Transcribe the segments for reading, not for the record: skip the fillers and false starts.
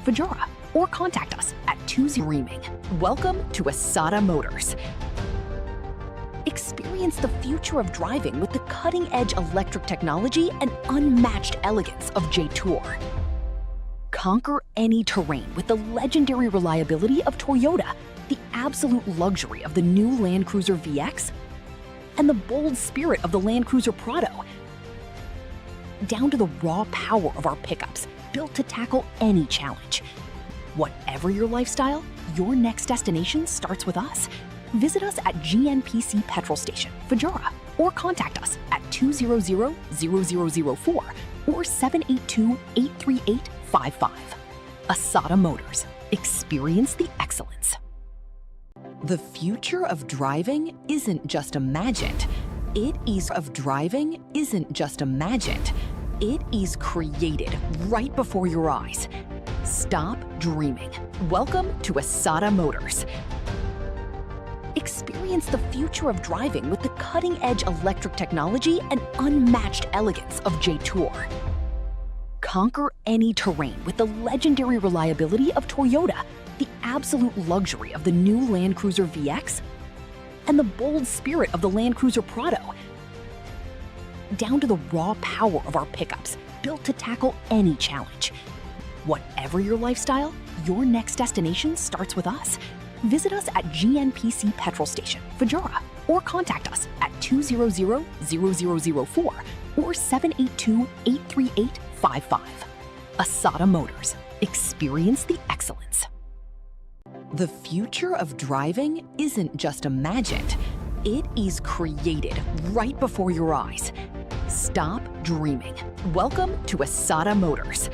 Fajara, or contact us at 2-Reaming. Welcome to Asada Motors. Experience the future of driving with the cutting-edge electric technology and unmatched elegance of J-Tour. Conquer any terrain with the legendary reliability of Toyota, the absolute luxury of the new Land Cruiser VX, and the bold spirit of the Land Cruiser Prado, down to the raw power of our pickups, built to tackle any challenge. Whatever your lifestyle, your next destination starts with us. Visit us at GNPC Petrol Station, Fajara, or contact us at 200-0004 or 782-838-55. Asada Motors. Experience the excellence. The future of driving isn't just imagined. It is created right before your eyes. Stop dreaming. Welcome to Asada Motors. Experience the future of driving with the cutting-edge electric technology and unmatched elegance of J-Tour. Conquer any terrain with the legendary reliability of Toyota, the absolute luxury of the new Land Cruiser VX, and the bold spirit of the Land Cruiser Prado, down to the raw power of our pickups, built to tackle any challenge. Whatever your lifestyle, your next destination starts with us. Visit us at GNPC Petrol Station, Fajara, or contact us at 200-0004 or 782-838-55. Asada Motors. Experience the excellence. The future of driving isn't just imagined. It is created right before your eyes. Stop dreaming. Welcome to Asada Motors.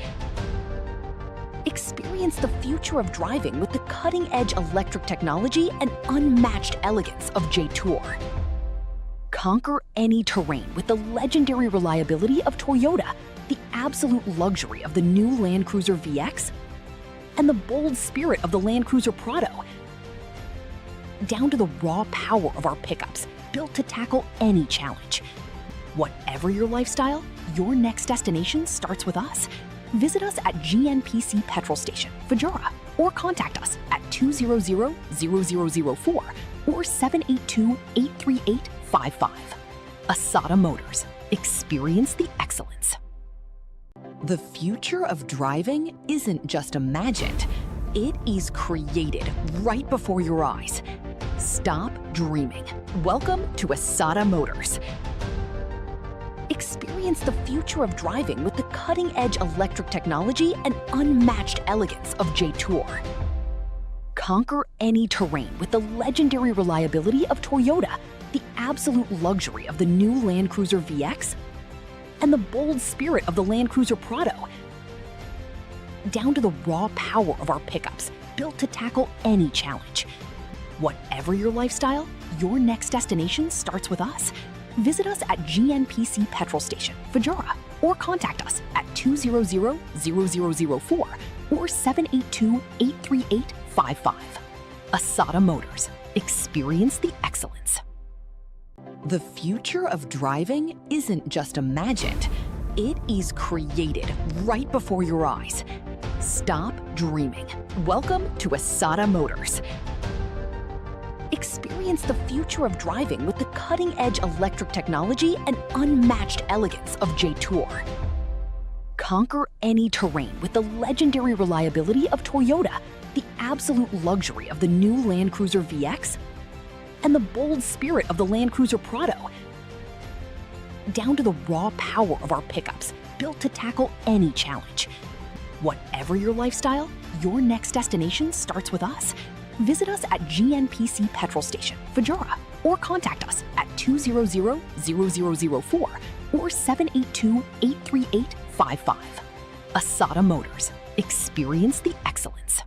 Experience the future of driving with the cutting-edge electric technology and unmatched elegance of J-Tour. Conquer any terrain with the legendary reliability of Toyota, the absolute luxury of the new Land Cruiser VX, and the bold spirit of the Land Cruiser Prado, down to the raw power of our pickups, built to tackle any challenge. Whatever your lifestyle, your next destination starts with us. Visit us at GNPC Petrol Station, Fajara, or contact us at 200-0004 or 782-838-55. Asada Motors. Experience the excellence. The future of driving isn't just imagined. It is created right before your eyes. Stop dreaming. Welcome to Asada Motors. Experience the future of driving with the cutting-edge electric technology and unmatched elegance of J-Tour. Conquer any terrain with the legendary reliability of Toyota, the absolute luxury of the new Land Cruiser VX, and the bold spirit of the Land Cruiser Prado, down to the raw power of our pickups, built to tackle any challenge. Whatever your lifestyle, your next destination starts with us. Visit us at GNPC Petrol Station, Fajara, or contact us at 200-0004 or 782-838-55. Asada Motors. Experience the excellence. The future of driving isn't just imagined. It is created right before your eyes. Stop dreaming. Welcome to Asada Motors. Experience the future of driving with the cutting-edge electric technology and unmatched elegance of J-Tour. Conquer any terrain with the legendary reliability of Toyota, the absolute luxury of the new Land Cruiser VX, and the bold spirit of the Land Cruiser Prado, down to the raw power of our pickups, built to tackle any challenge. Whatever your lifestyle, your next destination starts with us. Visit us at GNPC Petrol Station, Fajara, or contact us at 200-0004 or 782-838-55. Asada Motors. Experience the excellence.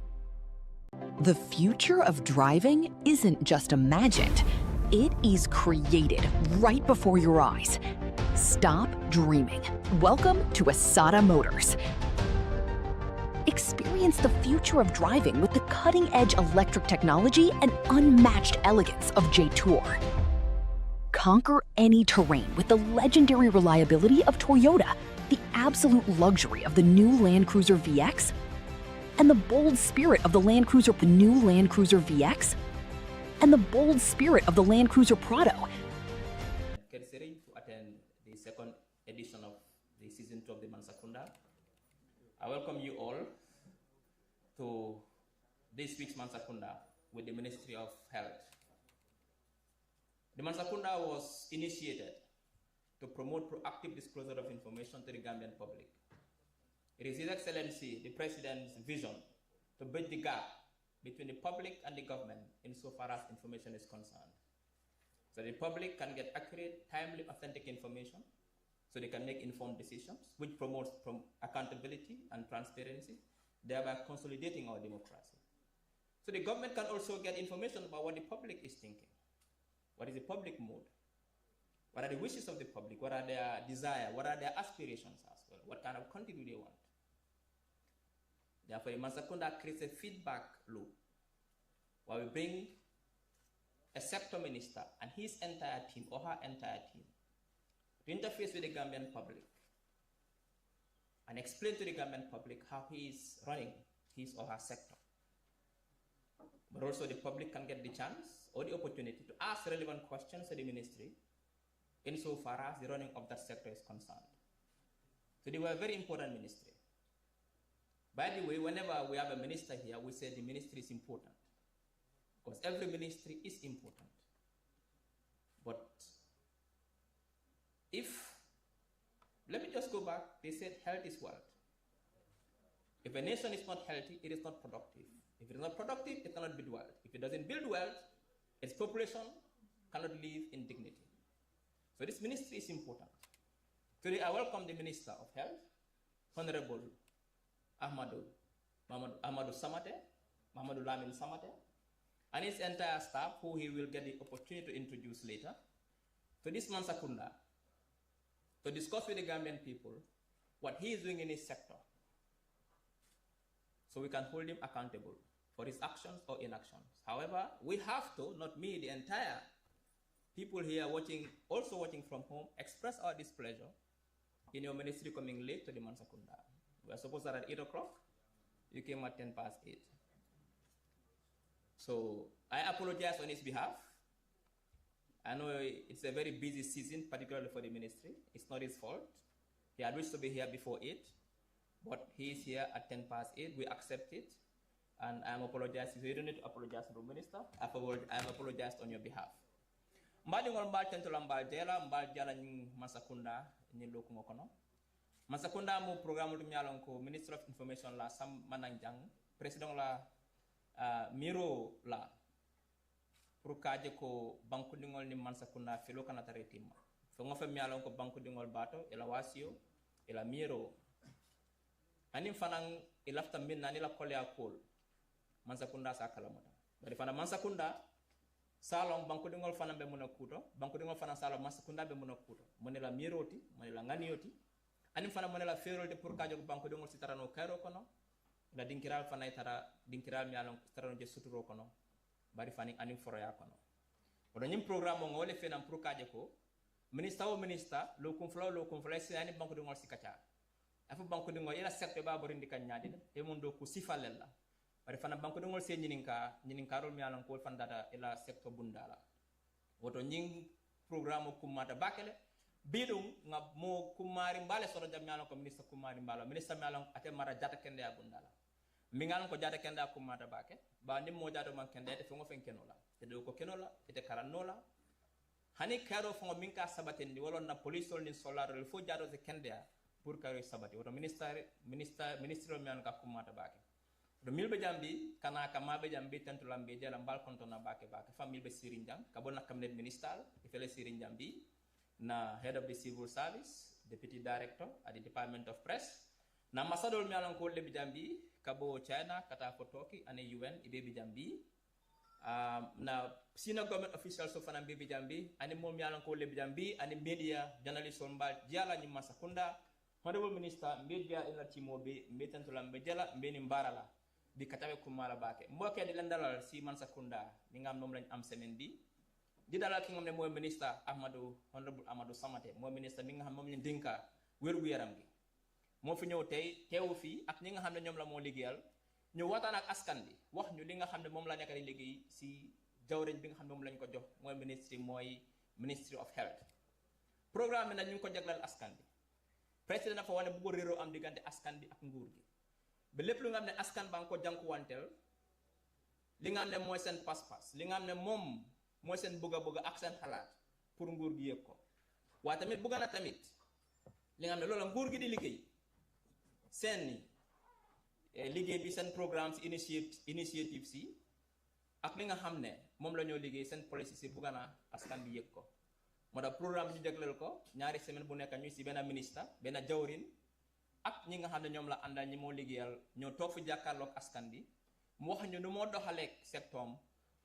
The future of driving isn't just imagined. It is created right before your eyes. Stop dreaming. Welcome to Asada Motors. Experience the future of driving with the cutting-edge electric technology and unmatched elegance of J-Tour. Conquer any terrain with the legendary reliability of Toyota, the absolute luxury of the new Land Cruiser VX, and the bold spirit of the new Land Cruiser VX, and the bold spirit of the Land Cruiser Prado. To attend the second edition of the season 2 of the Mansa KUNDA. I welcome you all to this week's Mansa KUNDA with the Ministry of Health. The Mansa KUNDA was initiated to promote proactive disclosure of information to the Gambian public. It is His Excellency, the President's vision to bridge the gap between the public and the government insofar as information is concerned. So the public can get accurate, timely, authentic information so they can make informed decisions, which promotes accountability and transparency, thereby consolidating our democracy. So the government can also get information about what the public is thinking. What is the public mood? What are the wishes of the public? What are their desires? What are their aspirations as well? What kind of country do they want? Therefore, the Mansa KUNDA creates a feedback loop where we bring a sector minister and his entire team or her entire team to interface with the Gambian public and explain to the Gambian public how he is running his or her sector. But also the public can get the chance or the opportunity to ask relevant questions to the ministry insofar as the running of that sector is concerned. So they were a very important ministry. By the way, whenever we have a minister here, we say the ministry is important. Because every ministry is important. But let me just go back, they said health is wealth. If a nation is not healthy, it is not productive. If it is not productive, it cannot build wealth. If it doesn't build wealth, its population cannot live in dignity. So this ministry is important. Today I welcome the Minister of Health, Honorable Ahmadou Samateh, Lamin Samateh, and his entire staff, who he will get the opportunity to introduce later, to this Mansa KUNDA, to discuss with the Gambian people what he is doing in his sector, so we can hold him accountable for his actions or inactions. However, we have to, not me, the entire people here also watching from home, express our displeasure in your ministry coming late to the Mansa KUNDA. We are supposed to start at 8 o'clock. You came at 10 past 8. So I apologize on his behalf. I know it's a very busy season, particularly for the ministry. It's not his fault. He had wished to be here before 8, but he is here at 10 past 8. We accept it. And I'm apologizing. You don't need to apologize to the minister. I've apologized on your behalf. Mbadi ngol mbal tentola mbal jela nying Mansa KUNDA ni loku ngokono. Mansa KUNDA mo programme dum yalon ko Minister of Information la Sam Mananjang, President la Miro la pour kaje ko banku dingol ni Mansa KUNDA filo kana taretima. So ngofe mi yalon ko banku dingol bato ela wasio ela Miro. Anim fanang ilafta min nani la kolya kol. Mansa KUNDA sa kalamuta. Bari fana Mansa KUNDA salon banku dingol fana be muna kuto, banku dingol fana salon Mansa KUNDA be muna kuto. Monela miroti, monela nganioti. Anim fana monela ferolde pour kajo banku dingol sitarano kairo kono. La dinkiral fana itara dinkiral mi alon sitarano je suturo kono. Bari fani anim foroya kono. Odo nyim programme ngo le fenam pour kajo ko minister o minister lo kumfla si ani banku dingol sikacha. Afu banku dingol ila secte ba borindi kan nyaade e mon do ko sifalella. Bari fana banku dingol se nyininkarol mi alon ko fandata ila secteur bundala. Woto nying programme kumata bakele bidum nga mo kumari mbale soro jam nyalon ko ministre kumari mbalo ministre nyalon ate mara jata kende abundala mi ngalon ko jata kende akumata bake ba nim mo jata man kende te fongo fen kenola te do ko kenola ite karanola hani karo fongo minka sabatendi wolon na police ol ni solaro il faut jado se kende pour karo sabati woto ministre nyalon ka kumata bake do milbe jambi kana kamabe jambi tentulambe jela mbal kontona bake famille be sirinjang kabona cabinet ministerial ifele sirinjambi na head of the civil service, deputy director at the Department of Press. Na ambassador mi alon ko lebi jambi kabo China kata fotoki ane UN ibebi jambi. Na senior government officials so fana bebi jambi ane mo mi alon ko lebi jambi ane media journalist on mbal diala ni Mansa KUNDA. Honorable Minister media ina timobe metantola mbejala mbeni mbarala bi katabe kumala bake. Mboke di landalal si Mansa KUNDA ni ngam mom lañ am semaine bi. Di dalal ki nga xamne moy ministre Honorable Ahmadou Samateh moy ministre mi nga xam mom ñu denka wër gu yaram gi mo fi ñew tay teewu fi ak ñi nga xamne ñom la mo liggéeyal ñu waxtaan ak askan bi wax ñu li nga xam ne moom la nekk di liggéey si jawriñ bi nga xam ne moom lañ ko jox mooy Ministry of Health. Programme bi nag ñu ngi ko jagleel askan bi président dafa wane bu ko réeroo am diggante askan bi ak nguur gi ba lépp lu nga xam ne askan ba nga ko jànkuwanteel li nga xam ne mooy seen pas-pas li nga xam ne moom mooy seen bëgg-bëgg ak seen xalaat pour nguur gi yëg ko waaye tamit bëgg na tamit li nga xam ne loolu nguur gi di liggéey seen liggéey bi seen programme si initiative si ak li nga xam ne moom la ñoo liggéey seen policy si bëgg na askan bi yëg ko moo tax programme bi ñu jagleel ko ñaari semaine bu nekk ñu si benn ministre benn jawrin ak ñi nga xam ne ñoom la àndal ñi moo liggéeyal ñoo toog fi jàkkaarloog askan bi mu wax ñu nu moo doxaleeg sectoom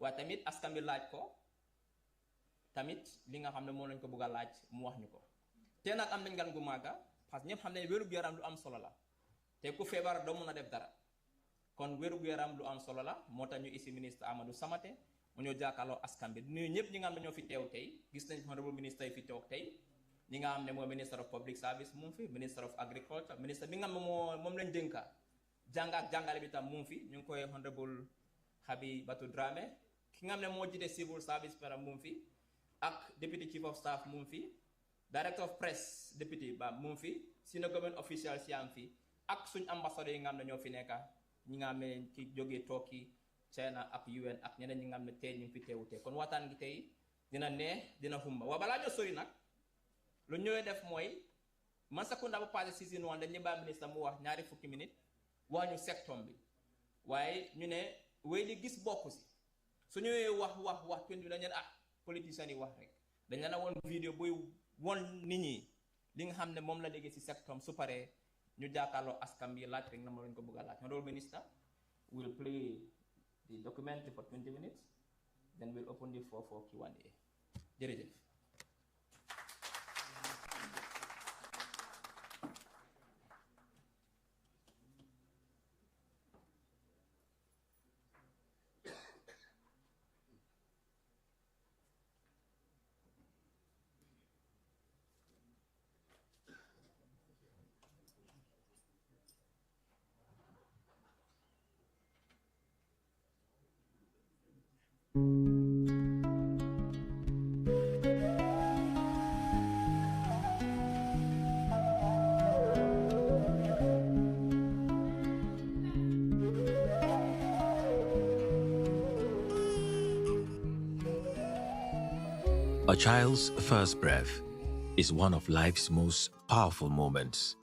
waaye tamit askan bi laaj ko tamit li nga xam ne moom lañ ko bëgg a laaj mu wax ñu ko te nag am nañ gan gu màgga parce que ñëpp xam ne wérug yaram lu am solo la te ku feebar doo mun a def dara kon wérug yaram lu am solo la moo tax ñu isi ministre Ahmadou Samateh mu ñoo jàkkaarloo askan bi nuyu ñëpp ñi nga xam ne ñoo fi teew tey gis nañ honorable ministre yi fi teew tey ñi nga xam ne mooy minister of public service mu ngi fi minister of agriculture ministre bi nga xam ne moom lañ dénka jàng ak jàngale bi tam mu ngi fi ñu ngi koy honorable Habibatu Dramé ki nga xam ne moo jiite civil service para mu ngi fi ak deputy chief of staff mu ngi fi director of press deputy ba mu ngi fi senior government official si am fi ak suñ ambassadeur yi nga xam ne ñoo fi nekka ñi nga xam ne ki jógee Turkey China ak UN ak ñeneen ñi nga xam ne tey ñu ngi fi teewute kon waxtaan gi tey dina neex dina humba waa balaa ñoo sori nag lu ñëwee def mooy Mansa KUNDA bu passé season 1 dañu bàyyi ministre mu wax ñaari fukki minute wax ñu secteur bi waaye ñu ne wéy di gis bokku si su ñëwee wax 20 bi dañu ne politiciens yi wax rek dañ leen a woon vidéo buy won nit ñi li nga xam ne moom la liggéey si secteur su paree ñu jàkkaarloo askan bi laaj rek na ma lañ ko bëgg a laaj honorable minister will play the document for 20 minutes then we'll open the floor for Q&A jërëjëf. A child's first breath is one of life's most powerful moments.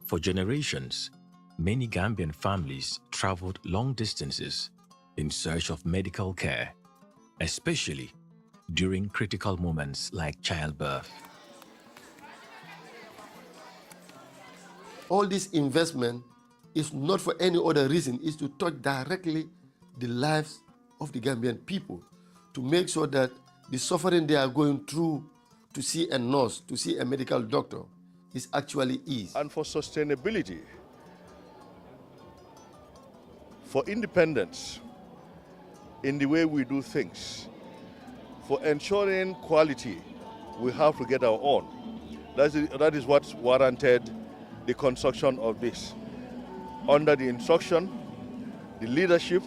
For generations, many Gambian families traveled long distances in search of medical care, especially during critical moments like childbirth. All this investment is not for any other reason, it's to touch directly the lives of the Gambian people, to make sure that the suffering they are going through to see a nurse, to see a medical doctor, is actually eased. And for sustainability, for independence in the way we do things, for ensuring quality, we have to get our own. That is what warranted the construction of this. Under the instruction, the leadership,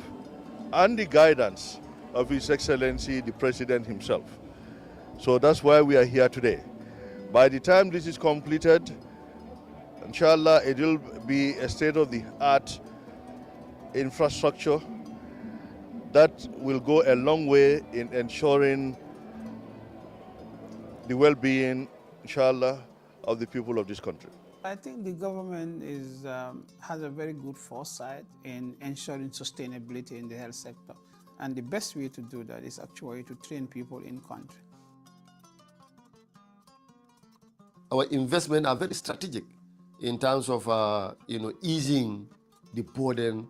and the guidance of His Excellency, the President himself. So that's why we are here today. By the time this is completed, inshallah, it will be a state-of-the-art infrastructure that will go a long way in ensuring the well-being, inshallah, of the people of this country. I think the government has a very good foresight in ensuring sustainability in the health sector. And the best way to do that is actually to train people in country. Our investments are very strategic in terms of easing the burden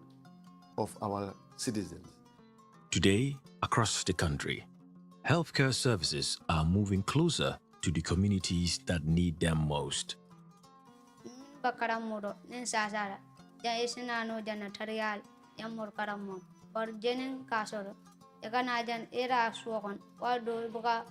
of our citizens. Today, across the country, healthcare services are moving closer to the communities that need them most. Or Jenin Casoro, the Canadian era swokon, while do Boga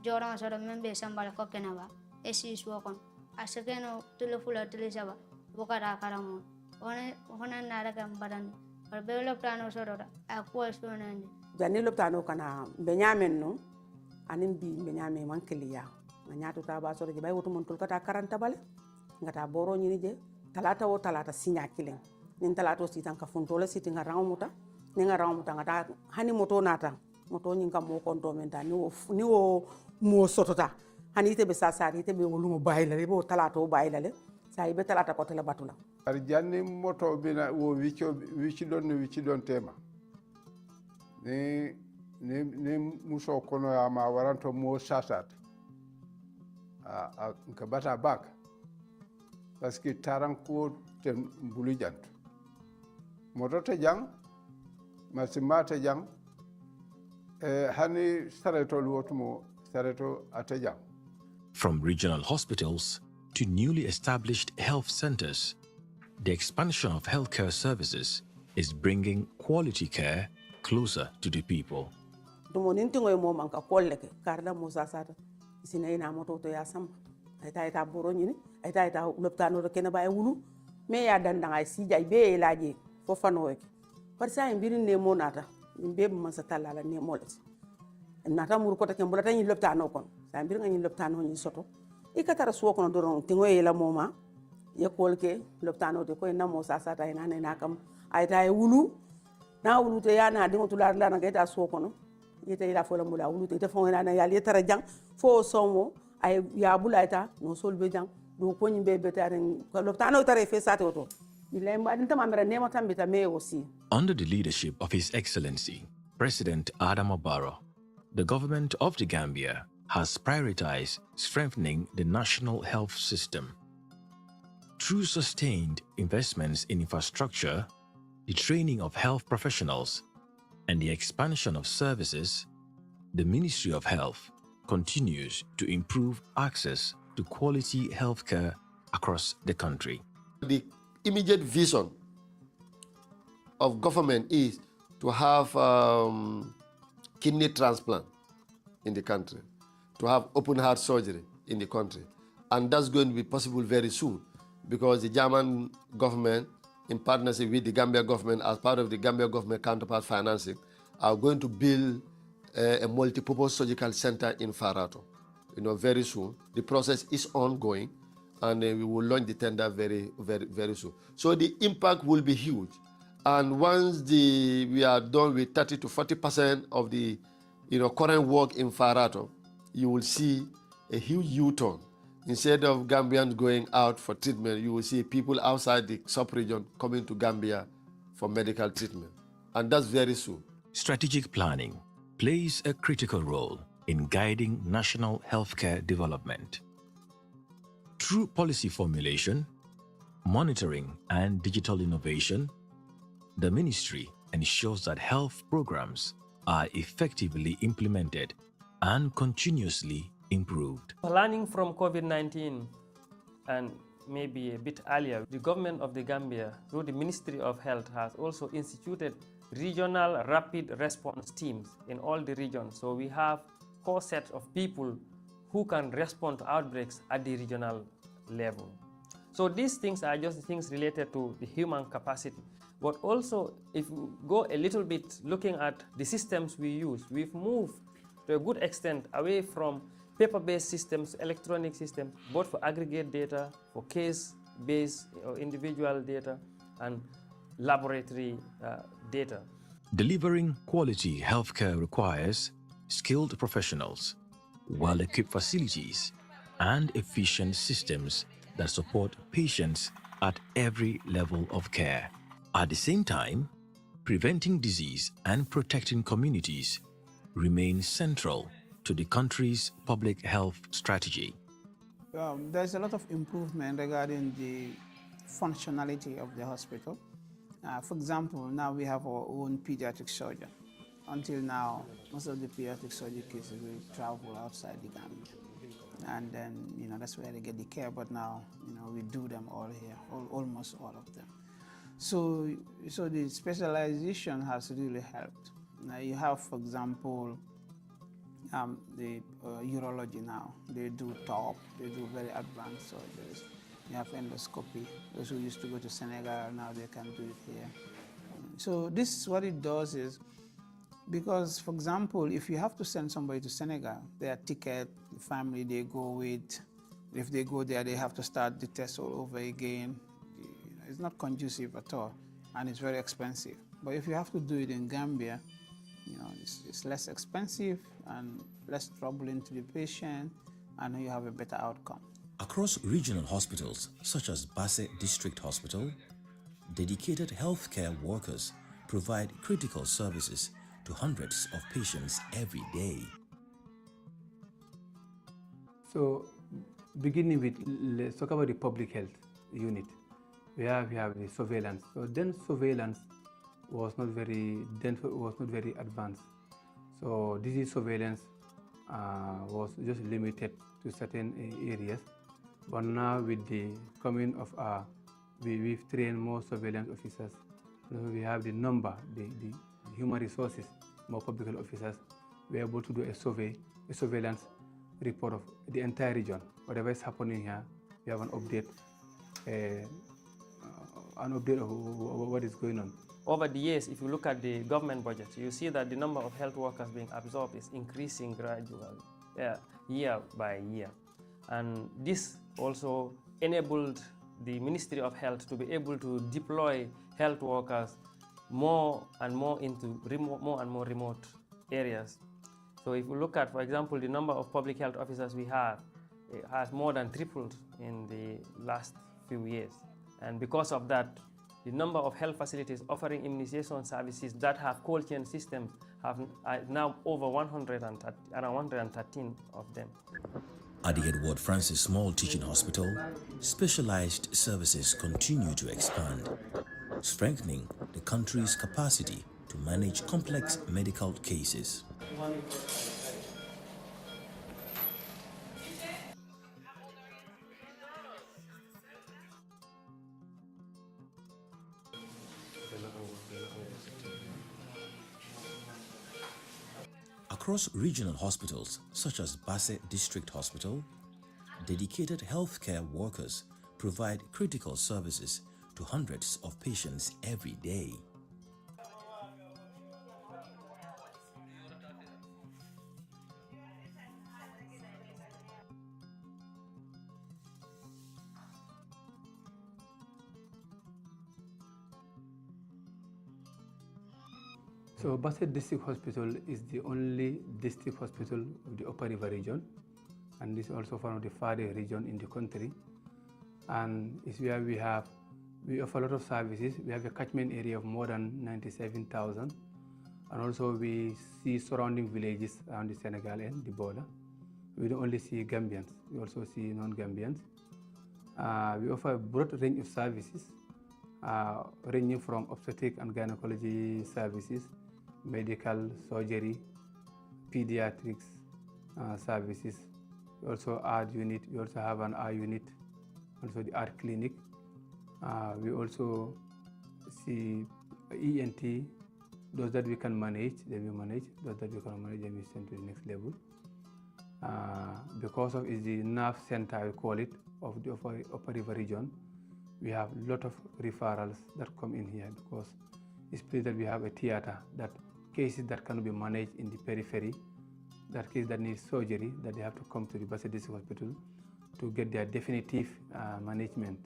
Joran sort of member Sambal Cokenava, Essi swokon, Asakeno, Tulefula Tilisava, Bokara Karamo, Hona Naragam Badan, or be loptano sorora a ko sonani jani loptano kana benyamen no anin bi benyame man keliya nganyatu ta ba soro je bay wotu mon tul kata 40 bale ngata boro nyini je talata o talata sinya kileng nin talata si tan ka funtola siti nga ramuta ni nga ramuta ngata hani moto nata moto nyin kam mo konto menta ni wo mo sotota hani te be sasari te be wolumo bayila be talata o bayila le sai be talata ko tele batula ar janni moto bina wo wici don tema ni muso kono ya ma waranto mo sasat a ka bata bak parce que taran ko ten bulu jant moto te jang masima te jang hani sareto luotumo sareto ate jang. From regional hospitals to newly established health centers, the expansion of healthcare services is bringing quality care closer to the people. Dumonintingo mo manka kolleke karda musa sata sina ina moto to ya samba ita boro nyini ita loptano do kena bay wulu me ya dandanga si jay be laaje fo fano ek par sa mbiri ne mo nata be Mansa talala ne molet nata mur ko ta kembula tan loptano kon sa mbiri ngani loptano ni soto ikatara suwo kono doron tingo yela moma ye kolke loptano de ko na mo sa sata ina ne nakam ita wulu na wulu te yana dingo tular la na gaita suwo kono yete ila fola mula wulu te fo na ya le tara jang fo somo ay ya bulaita no solbe jang do ko nyimbe betaren ko loptano tare fe sate oto Under the leadership of His Excellency President Adama Barrow, the government of the Gambia has prioritized strengthening the national health system. Through sustained investments in infrastructure, the training of health professionals, and the expansion of services, the Ministry of Health continues to improve access to quality healthcare across the country. The immediate vision of government is to have kidney transplant in the country, to have open heart surgery in the country. And that's going to be possible very soon because the German government, in partnership with the Gambia government, as part of the Gambia government counterpart financing, are going to build a multi-purpose surgical center in Farato, very soon. The process is ongoing, and we will launch the tender very, very, very soon. So the impact will be huge. And once we are done with 30 to 40% of the current work in Farato, you will see a huge U-turn. Instead of Gambians going out for treatment, you will see people outside the sub-region coming to Gambia for medical treatment. And that's very soon. Strategic planning plays a critical role in guiding national healthcare development. Through policy formulation, monitoring, and digital innovation, the ministry ensures that health programs are effectively implemented and continuously improved. Learning from COVID-19 and maybe a bit earlier, the government of the Gambia, through the Ministry of Health, has also instituted regional rapid response teams in all the regions. So we have core sets of people who can respond to outbreaks at the regional level. So these things are just things related to the human capacity. But also, if we go a little bit looking at the systems we use, we've moved to a good extent away from paper-based systems, electronic systems, both for aggregate data, for case-based or individual data, and laboratory data. Delivering quality healthcare requires skilled professionals, well-equipped facilities, and efficient systems that support patients at every level of care. At the same time, preventing disease and protecting communities remains central to the country's public health strategy. There's a lot of improvement regarding the functionality of the hospital. For example, now we have our own pediatric surgeon. Until now, most of the pediatric surgery cases will travel outside the Gambia. And then, that's where they get the care. But now, we do them all here, almost all of them. So the specialization has really helped. Now you have, for example, the urology now. They do top, they do very advanced surgeries. You have endoscopy. Those who used to go to Senegal, now they can do it here. So this, what it does is, because, for example, if you have to send somebody to Senegal, their ticket, the family they go with, if they go there, they have to start the test all over again. It's not conducive at all, and it's very expensive. But if you have to do it in Gambia, it's less expensive and less troubling to the patient, and you have a better outcome. Across regional hospitals, such as Basse District Hospital, dedicated healthcare workers provide critical services to hundreds of patients every day. So, beginning with, let's talk about the public health unit. We have the surveillance. So then surveillance was not very advanced. So disease surveillance was just limited to certain areas. But now with the coming of we've trained more surveillance officers. So we have the number, the human resources, more public health officers. We're able to do a surveillance report of the entire region. Whatever is happening here, we have an update of what is going on. Over the years, if you look at the government budget, you see that the number of health workers being absorbed is increasing gradually, year by year. And this also enabled the Ministry of Health to be able to deploy health workers more and more into more and more remote areas. So if you look at, for example, the number of public health officers we have, it has more than tripled in the last few years. And because of that, the number of health facilities offering immunization services that have cold chain systems are now over 113 of them. At the Edward Francis Small Teaching Hospital, specialized services continue to expand, strengthening the country's capacity to manage complex medical cases. Across regional hospitals, such as Basse District Hospital, dedicated healthcare workers provide critical services to hundreds of patients every day. So Basse District Hospital is the only district hospital of the Upper River region, and this is also one of the farthest region in the country. And it's where we offer a lot of services. We have a catchment area of more than 97,000, and also we see surrounding villages around the Senegal and the border. We don't only see Gambians, we also see non-Gambians. We offer a broad range of services, ranging from obstetric and gynecology services, medical, surgery, pediatrics services. We also art unit, we also have an art unit, also the art clinic. We also see ENT, those that we can manage, they will manage, those that we can manage, they will send to the next level. Because of the nerve center, I call it, of the Upper River region, we have a lot of referrals that come in here, because it's place that we have a theater, that cases that cannot be managed in the periphery, that case that needs surgery, that they have to come to the Basse District Hospital to get their definitive management.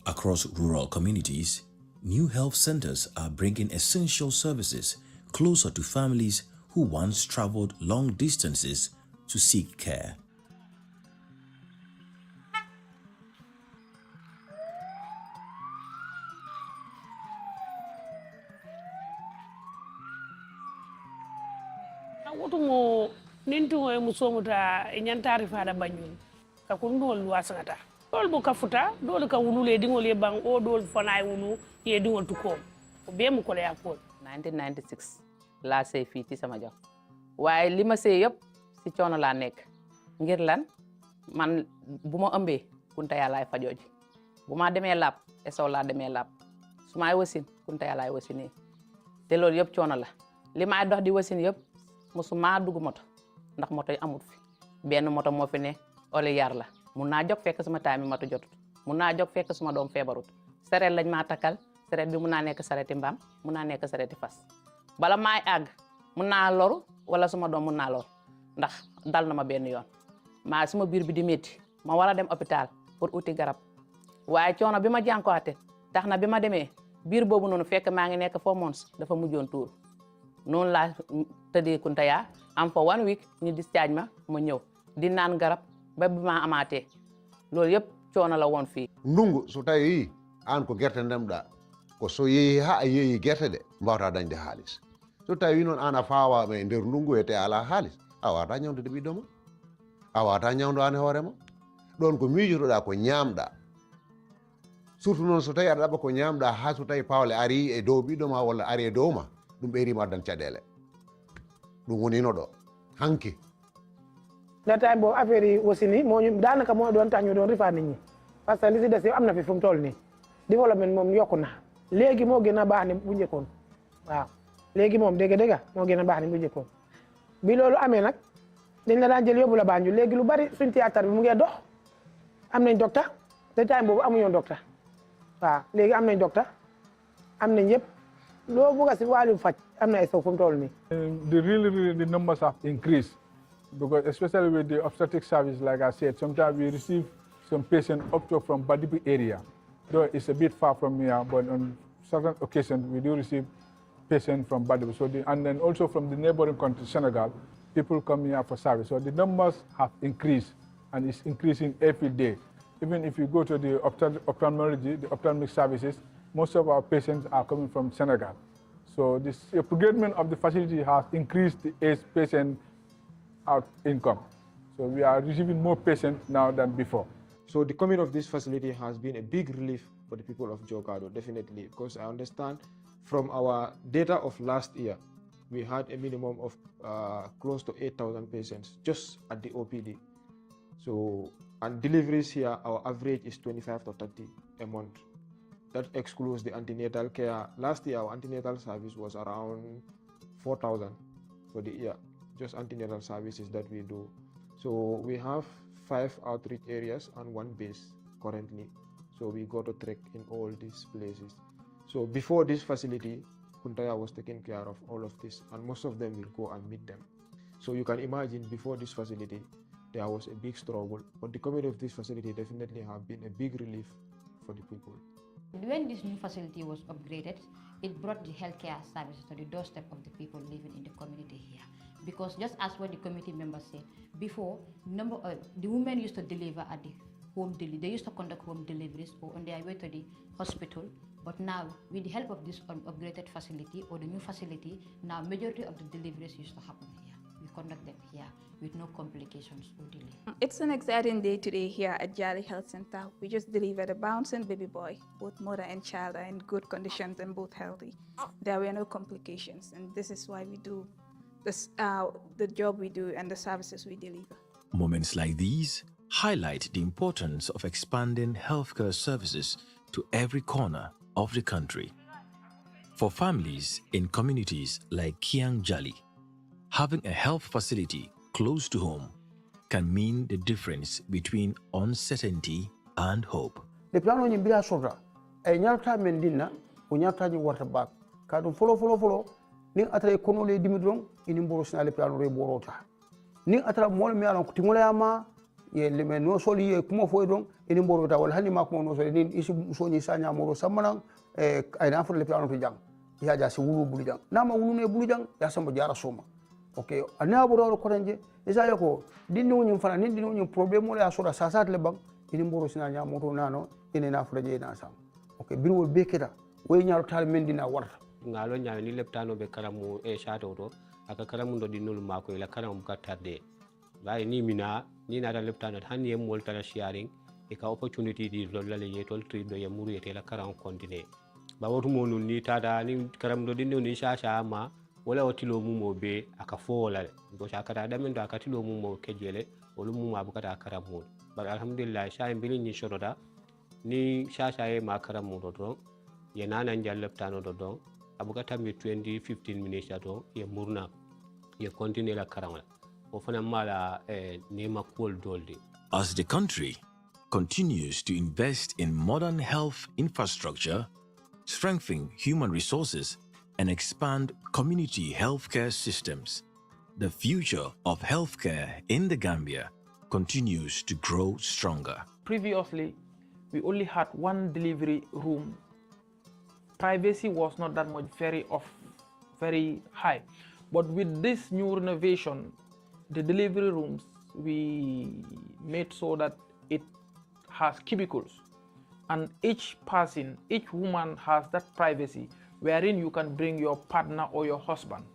Across rural communities, new health centers are bringing essential services closer to families who once traveled long distances to seek care. Wotumo nintu e musomuta e nyantari fada banyul ka kundol wasangata dol bu kafuta dol ka wulule dingol ye bang o dol fanay wulu ye dingol tuko o be mu ko le yakol 1996 la sey fi ci sama jox waye lima sey yep ci ciono la nek ngir lan man buma ëmbé kunta yalla ay fajoji buma démé lab eso la démé lab suma ay wasin kunta yalla ay wasine té lol yep ciono la lima dox di wasin yep musuma dugg moto ndax moto yi amut fi benn moto moo fi ne ole yar la mun naa jóg fekk suma taami moto jotut mun naa jóg fekk suma doom feebarut sereel lañ maa takkal saret bi mun naa nekk sareti mbaam mun naa nekk sareti fas bala maay àgg mun naa loru wala suma doom mun naa loru ndax dal na ma benn yoon maa suma biir bi di métti ma war a dem hôpital pour uti garab waaye coono bi ma jànkuwaate tax na bi ma demee biir boobu noonu fekk maa ngi nekk 4 months dafa mujjoon tuur noonu laa tëddee Kuntaya am fa 1 week ñu discharge ma ñëw di naan garab ba bi ma amaatee loolu yëpp coono la woon fii. ndungu so tawi an ko gerte ndemɗa ko so yeehi ha a yeehi gerte de mbawata dañde haalis so tawi noon an a fawa e nder ndungu wiyete ala haalis a wawata ñawdude ɓiɗɗo ma a wawata ñawdo an hoorema ɗon ko miijotoɗa ko ñamɗa surtout noon so tawi aɗa ɗaɓa ko ñamɗa ha so tawi pawle ari e dow ɓiɗɗo ma walla ari e dow ma ɗum ɓeyrima addan caɗele ɗum wonino ɗo hanki da time boobu affaire yi aussi ni moo ñu daanaka moo doon tax ñu doon rifaat nit ñi parce que li si des yëpp am na fi fu mu toll nii développement moom yokku na léegi moo gën a baax ni bu njëkkoon waaw léegi moom dégg-dégg moo gën a baax ni bu njëkkoon bi loolu amee nag dañ la daan jël yóbbu la Banjul léegi lu bari suñ théâtre bi mu ngi dox am nañ docteur te time boobu amuñoon docteur waaw léegi am nañ docteur am nañ yëpp loo bëgg a si wàllu faj am na ay fu mu toll nii. The numbers have increased because especially with the obstetric service, like I said, sometimes we receive some patients up to from Badibi area. Though it's a bit far from here, but on certain occasions we do receive patients from Badibi. So and then also from the neighboring country, Senegal, people come here for service. So the numbers have increased and it's increasing every day. Even if you go to the ophthalmology, the ophthalmic services, most of our patients are coming from Senegal. So this upgradement of the facility has increased the age patient out income. So we are receiving more patients now than before. So the coming of this facility has been a big relief for the people of Jokado, definitely, because I understand from our data of last year, we had a minimum of close to 8,000 patients just at the OPD. So, and deliveries here, our average is 25 to 30 a month. That excludes the antenatal care. Last year, our antenatal service was around 4,000 for the year, just antenatal services that we do. So we have 5 outreach areas and 1 base currently. So we go to trek in all these places. So before this facility, Kuntaya was taking care of all of this, and most of them will go and meet them. So you can imagine before this facility, there was a big struggle, but the coming of this facility definitely have been a big relief for the people. When this new facility was upgraded, it brought the healthcare services to the doorstep of the people living in the community here. Because just as what the committee members said, before, the women used to deliver at the home delivery. They used to conduct home deliveries or on their way to the hospital. But now, with the help of this upgraded facility or the new facility, now majority of the deliveries used to happen here. We conduct them here with no complications or delay. It's an exciting day today here at Jali Health Center. We just delivered a bouncing baby boy. Both mother and child are in good conditions and both healthy. There were no complications, and this is why we do this, the job we do and the services we deliver. Moments like these highlight the importance of expanding healthcare services to every corner of the country. For families in communities like Kiang Jali, having a health facility close to home can mean the difference between uncertainty and hope. The plan on Yibia Soda, a Nyata Mendina, Unyata water back, Kadum follow, Ning Atra Konole Dimidron, in Imborosnale Plan Reborota. Ning Atra Molmea Timoleama, ye lemeno soli ye kuma foydon eni mborota wala hani makko no so ni isi soni sanya moro samana ay na fole plano to jang ya ja si wulu bulu jang nama wulu ne bulu jang ya samba jara soma okay ana boro ko renje isa yako dinni woni fana ni dinni woni problème wala so da sasat le bang eni mboro sina nya moto nano eni na fole je na sam okay birwol beketa way nyaaro tal mendina warta ngalo nyaa ni leptano be karamu e shato to aka karamu do dinul mako ila karamu ka tarde bay ni mina ni nata leptano han yem molta sharing e ka opportunity di lolla le yetol trido ya muru yetela karam continue ba wotu monu ni tada ni karam do dinno ni shasha ma wala otilo mumo be aka fola go shakata damen do aka tilo mumo kejele wala mumo abukata karamu ba alhamdulillah shay mbili ni shoroda ni shasha e ma karamu do don ye nana njal leptano do don abukata mi 15 minutes do ye murna ye continue la karamala. As the country continues to invest in modern health infrastructure, strengthen human resources, and expand community healthcare systems, the future of healthcare in the Gambia continues to grow stronger. Previously, we only had one delivery room. Privacy was not that much very high. But with this new renovation, the delivery rooms, we made so that it has cubicles. And each person, each woman has that privacy wherein you can bring your partner or your husband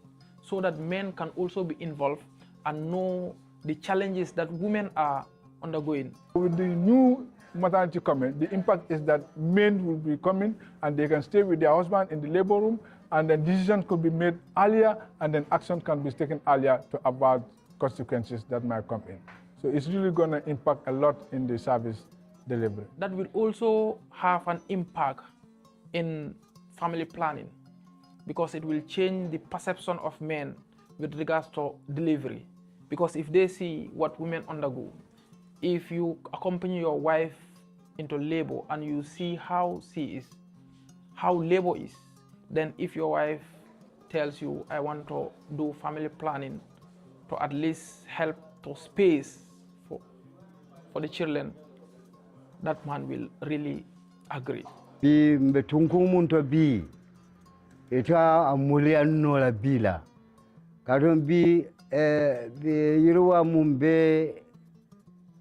so that men can also be involved and know the challenges that women are undergoing. With the new maternity coming, the impact is that men will be coming and they can stay with their husband in the labor room, and then decisions could be made earlier, and then action can be taken earlier to avoid consequences that might come in. So it's really going to impact a lot in the service delivery. That will also have an impact in family planning, because it will change the perception of men with regards to delivery. Because if they see what women undergo, if you accompany your wife into labor and you see how labor is, then if your wife tells you, I want to do family planning to at least help to space for the children, that man will really agree. Bi mbetunkumunto bi ita amulia nola bila kadon bi yiruwa mumbe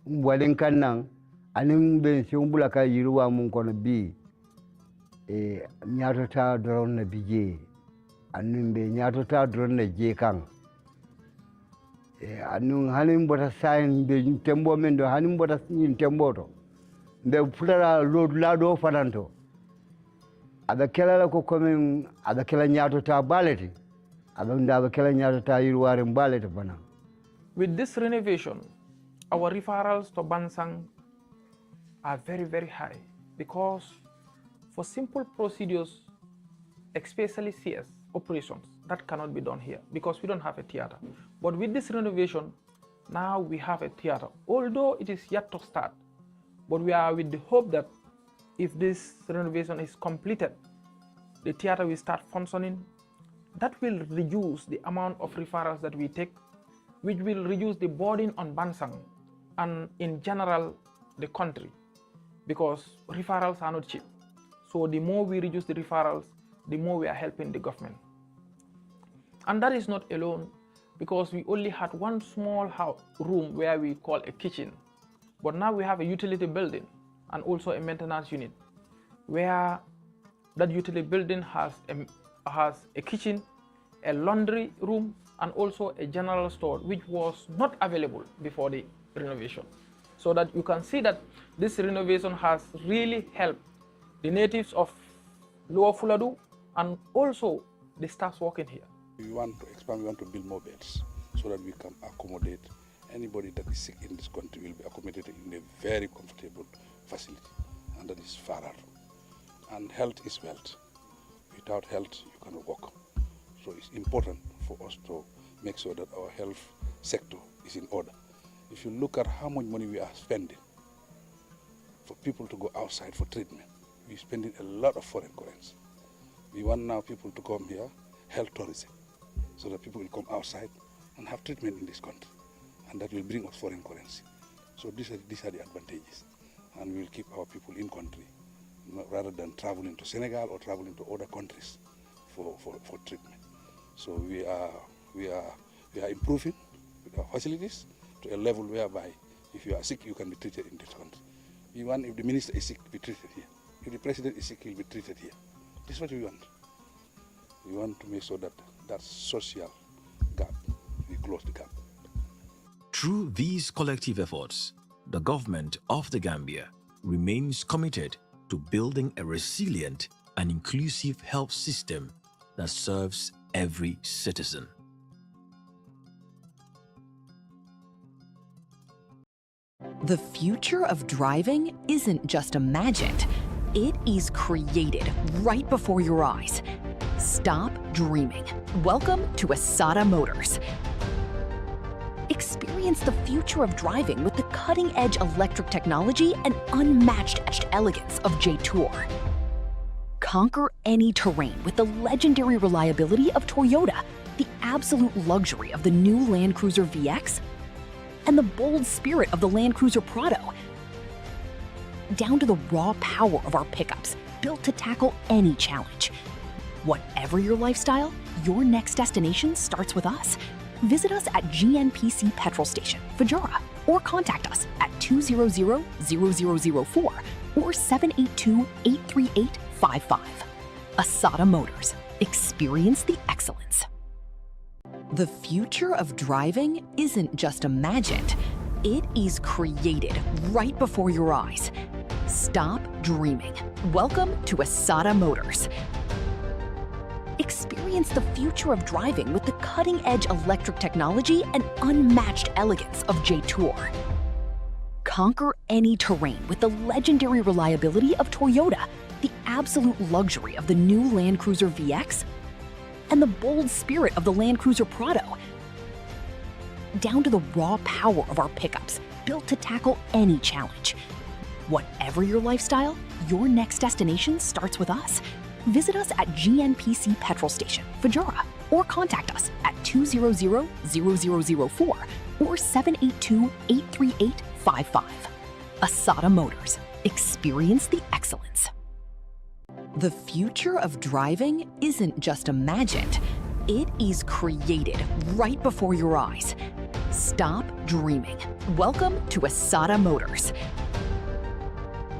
mbwalen kanang anin ben siumbula ka yiruwa mun kono bi nyato ta doron na bije anin be nyato ta doron na je kan anin hanin bota sain be tembo men do hanin bota yin tembo to be fulara lado fananto ada kala ko komen ada kala nyato ta baleti ada nda kala nyato ta yiruware baleti bana. With this renovation, our referrals to Bansang are very, very high, because for simple procedures, especially CS operations, that cannot be done here because we don't have a theater. But with this renovation, now we have a theater, although it is yet to start. But we are with the hope that if this renovation is completed, the theater will start functioning. That will reduce the amount of referrals that we take, which will reduce the burden on Bansang and in general the country, because referrals are not cheap. So the more we reduce the referrals, the more we are helping the government. And that is not alone, because we only had one small room where we call a kitchen. But now we have a utility building and also a maintenance unit, where that utility building has a kitchen, a laundry room, and also a general store, which was not available before the renovation. So that you can see that this renovation has really helped the natives of Lower Fuladu and also the staff working here. We want to expand, we want to build more beds so that we can accommodate anybody that is sick in this country will be accommodated in a very comfortable facility, and that is Farar. And health is wealth. Without health, you cannot walk. So it's important for us to make sure that our health sector is in order. If you look at how much money we are spending for people to go outside for treatment, we're spending a lot of foreign currency. We want now people to come here, health tourism, so that people will come outside and have treatment in this country, and that will bring us foreign currency. So these are the advantages, and we will keep our people in country rather than traveling to Senegal or traveling to other countries for treatment. So we are improving with our facilities to a level whereby if you are sick, you can be treated in this country. We want, if the minister is sick, be treated here. If the president is sick, he'll be treated here. This is what we want. We want to make sure that that social gap, we close the gap. Through these collective efforts, the government of the Gambia remains committed to building a resilient and inclusive health system that serves every citizen. The future of driving isn't just imagined, it is created right before your eyes. Stop dreaming. Welcome to Asada Motors. Experience the future of driving with the cutting-edge electric technology and unmatched elegance of J Tour. Conquer any terrain with the legendary reliability of Toyota, the absolute luxury of the new Land Cruiser VX, and the bold spirit of the Land Cruiser Prado, down to the raw power of our pickups, built to tackle any challenge. Whatever your lifestyle, your next destination starts with us. Visit us at GNPC Petrol Station, Fajara, or contact us at 200-0004 or 782-838-55. Asada Motors. Experience the excellence. The future of driving isn't just imagined, it is created right before your eyes. Stop dreaming. Welcome to Asada Motors. Experience the future of driving with the cutting-edge electric technology and unmatched elegance of J-Tour. Conquer any terrain with the legendary reliability of Toyota, the absolute luxury of the new Land Cruiser VX, and the bold spirit of the Land Cruiser Prado, down to the raw power of our pickups, built to tackle any challenge. Whatever your lifestyle, your next destination starts with us. Visit us at GNPC Petrol Station, Fajara, or contact us at 200-0004 or 782-838-55. Asada Motors. Experience the excellence. The future of driving isn't just imagined, it is created right before your eyes. Stop dreaming. Welcome to Asada Motors.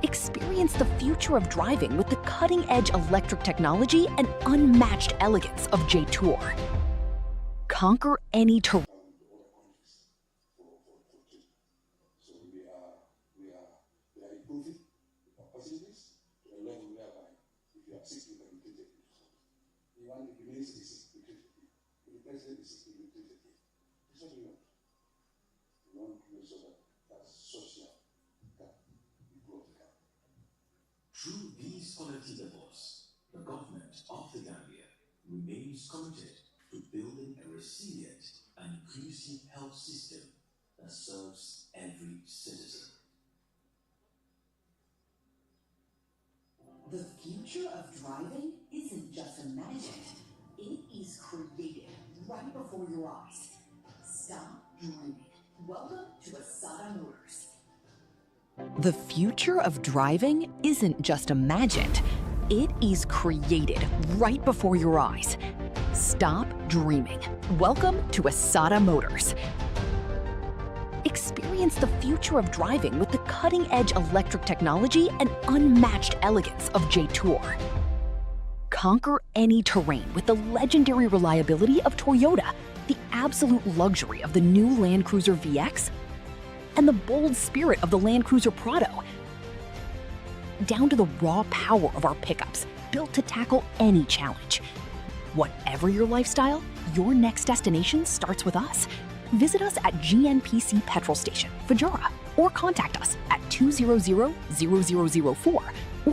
Experience the future of driving with the cutting-edge electric technology and unmatched elegance of J-Tour. Conquer any terrain. So we are improving our facilities to a level whereby if you are sick, you can be treated. Even if the minister is sick, we treat you. If the president is sick, we treat you. This is what we want. We want to make sure that social gap we close the gap. Through these quality efforts, the government of the Gambia remains committed to building a resilient and inclusive health system that serves every citizen. The future of driving isn't just imagined, it is created right before your eyes. Stop dreaming. Welcome to Asada Motors. The future of driving isn't just imagined, it is created right before your eyes. Stop dreaming. Welcome to Asada Motors. Experience the future of driving with the cutting-edge electric technology and unmatched elegance of J-Tour. Conquer any terrain with the legendary reliability of Toyota, the absolute luxury of the new Land Cruiser VX, and the bold spirit of the Land Cruiser Prado, down to the raw power of our pickups, built to tackle any challenge. Whatever your lifestyle, your next destination starts with us. Visit us at GNPC Petrol Station, Fajara, or contact us at 200-0004 or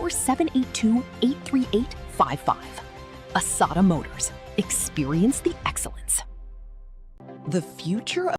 782-838-55. Asada Motors. Experience the excellence. The future of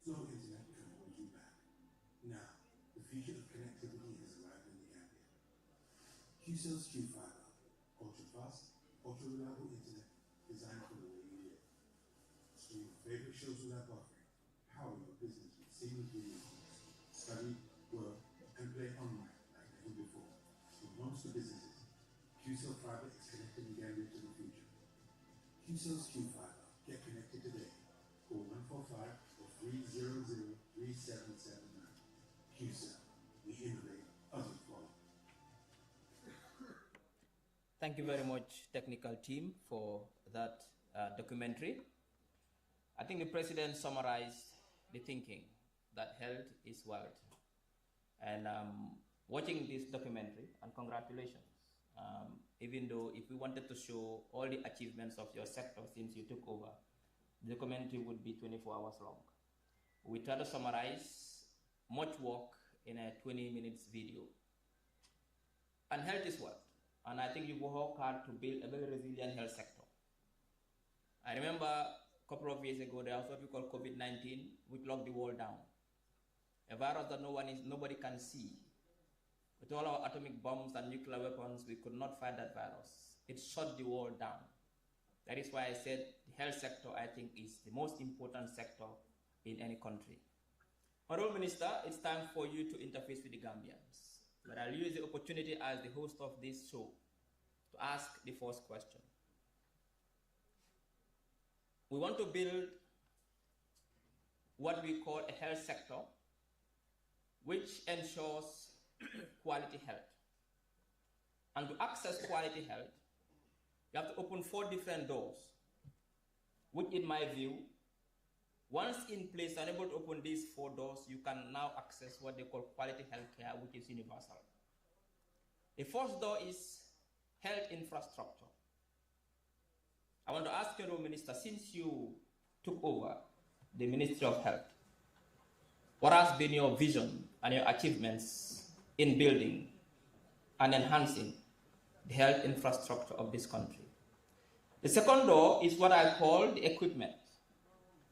Slow internet can hold you back. Now, the future of connectivity has arrived in the Gambia. QCell's Q-Fiber, ultra-fast, ultra-reliable internet designed for the way you live. Stream your favorite shows without buffering. Power your business with seamless video calls. study, work, and play online like never before. For most of businesses, QCell Fiber is connecting Gambia to the future. QCell's Q Fiber. Get connected today. Call 145 or 300-3779. QCell. We innovate, others follow. Thank you very much, technical team, for that documentary. I think the president summarized the thinking that health is wealth. And watching this documentary, and congratulations, even though if we wanted to show all the achievements of your sector since you took over, the documentary would be 24 hours long. We try to summarize much work in a 20 minutes video. And health is wealth. And I think you work hard to build a very resilient health sector. I remember a couple of years ago, there was what we call COVID-19, which locked the world down. A virus that nobody can see. With all our atomic bombs and nuclear weapons, we could not fight that virus. It shut the world down. That is why I said the health sector, I think, is the most important sector in any country. Honorable Minister, it's time for you to interface with the Gambians. But I'll use the opportunity as the host of this show to ask the first question. We want to build what we call a health sector which ensures quality health. And to access quality health, you have to open 4 different doors, which in my view, once in place and able to open these 4 doors, you can now access what they call quality healthcare, which is universal. The first door is health infrastructure. I want to ask you, Minister, since you took over the Ministry of Health, what has been your vision and your achievements in building and enhancing the health infrastructure of this country? The second door is what I call the equipment.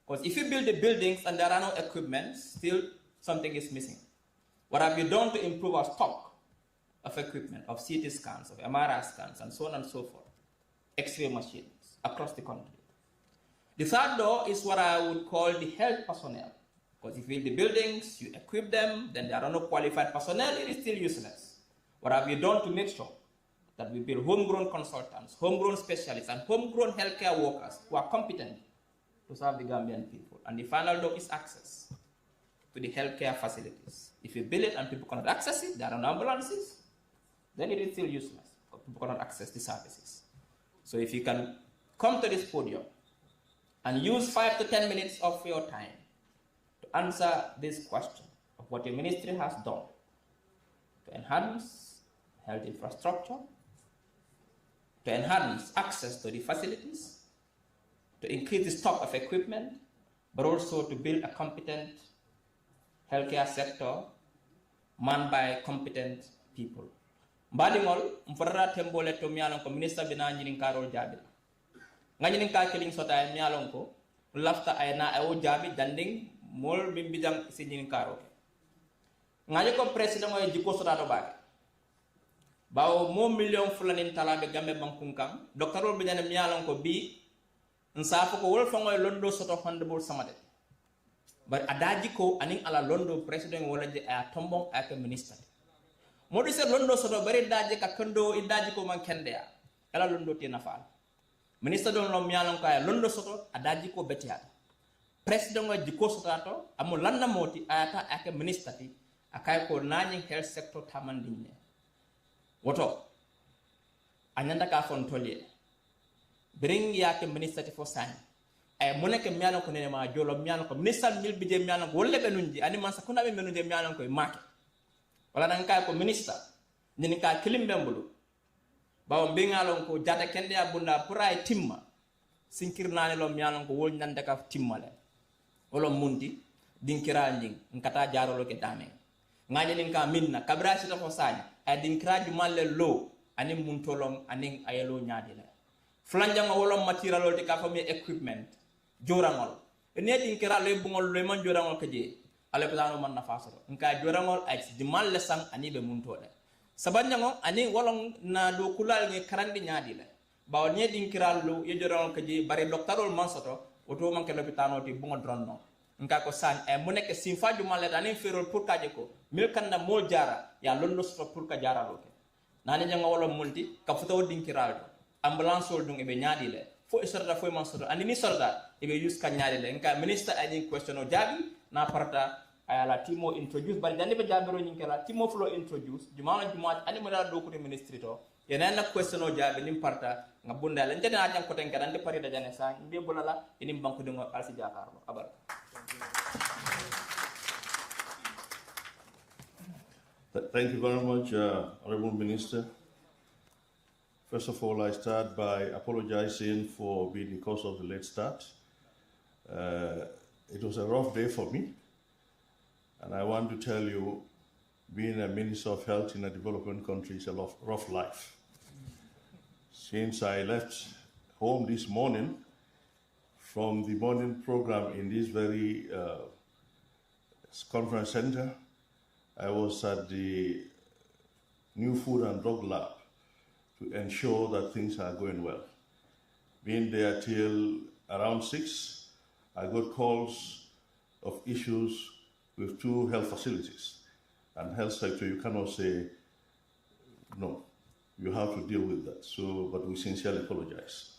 Because if you build the buildings and there are no equipment, still something is missing. What have you done to improve our stock of equipment, of CT scans, of MRI scans, and so on and so forth? X-ray machines across the country. The third door is what I would call the health personnel. Because if you build the buildings, you equip them, then there are no qualified personnel, it is still useless. What have you done to make sure that we build homegrown consultants, homegrown specialists, and homegrown healthcare workers who are competent to serve the Gambian people? And the final door is access to the healthcare facilities. If you build it and people cannot access it, there are no ambulances, then it is still useless, because people cannot access the services. So if you can come to this podium and use 5 to 10 minutes of your time to answer this question of what your ministry has done to enhance health infrastructure, to enhance access to the facilities, to increase the stock of equipment, but also to build a competent healthcare sector manned by competent people. Mbadingol, mfara tembole to mialon ko minister bina nyinin karol jabi. Nganyinin ka keling sota ay mialon ko, lafta ay na ay o jabi danding mol bimbidang si nyinin karol. Ngayon ko president mo jiko sota do bag. Bawo mo million fulanin talabe gambe bangkungkang, doktorol binyana mialon ko bi nsapo ko wol fangoy londo soto honorable Samateh. But adaji ko aning ala londo president wala je a tombong ak minister. Modi se londo soto bari daje ka kondo idaji ko man kendea. Ala londo tina faal. Minister don lo mialon ko ay londo soto adaji ko betiata. President wa jiko soto amu landa moti ayata ak minister ti akay ko nani health sector tamandinne. Woto anyanda ka fon tolier. Bring yake minister ti fo sani. Ay moneke mialon ko ne ma jolo mialon ko minister mil bije mialon ko wolle be nunji ani man sakuna be menunje mialon ko make. Wala nan kay ko minister ni ka kilimbembulu. Bawo mbingalon ko jata kende abunda puray timma. Sinkir nani lo mialon ko wol nyande ka timmale. Wolo mundi dinkira njing nkata jarolo ke dame. Ngaje ninka minna kabra sita fo sani ay dinkira di malle lo ani muntolong ani ayelo nyaadi la. Flanjang wolom material de ka fami equipment jorangol ene dinkira le bungol le man jorangol keje ale plano man nafasoro nka jorangol ay di malle sang ani be muntole sabanjango ani wolong na do kulal nge karandi nyaadi la bawo ne dinkira lo ye jorangol keje bare doctorol man soto oto man ke lopitano ti bungo dronno nka ko san e mu nek simfa ju malet anin ferol pour kaje ko mil kanda mol jara ya lollo sto pour ka jara loke nani janga wala multi ka futa wodin kiraldo ambulance wol dum e be nyaadi le fo e sorda fo man sorda andi ni sorda e be use ka nyaadi le nka minister ani question o jabi na parta ayala timo introduce bari dande be jabiro nyin kala timo flo introduce jumana jumat ani mo da do ko ministry to yena na question o jabi nim parta ngabunda la ndena jang ko ten ka dande pare da jane sa mbe bolala enim banku de ngo alsi jakar abar. Thank you very much, Honorable Minister. First of all, I start by apologizing for being the cause of the late start. It was a rough day for me, and I want to tell you, being a Minister of Health in a developing country is a rough life. Since I left home this morning from the morning program in this very conference center, I was at the new food and drug lab to ensure that things are going well. Being there till around 6, I got calls of issues with 2 health facilities. And health sector, you cannot say, no, you have to deal with that. So, but we sincerely apologize.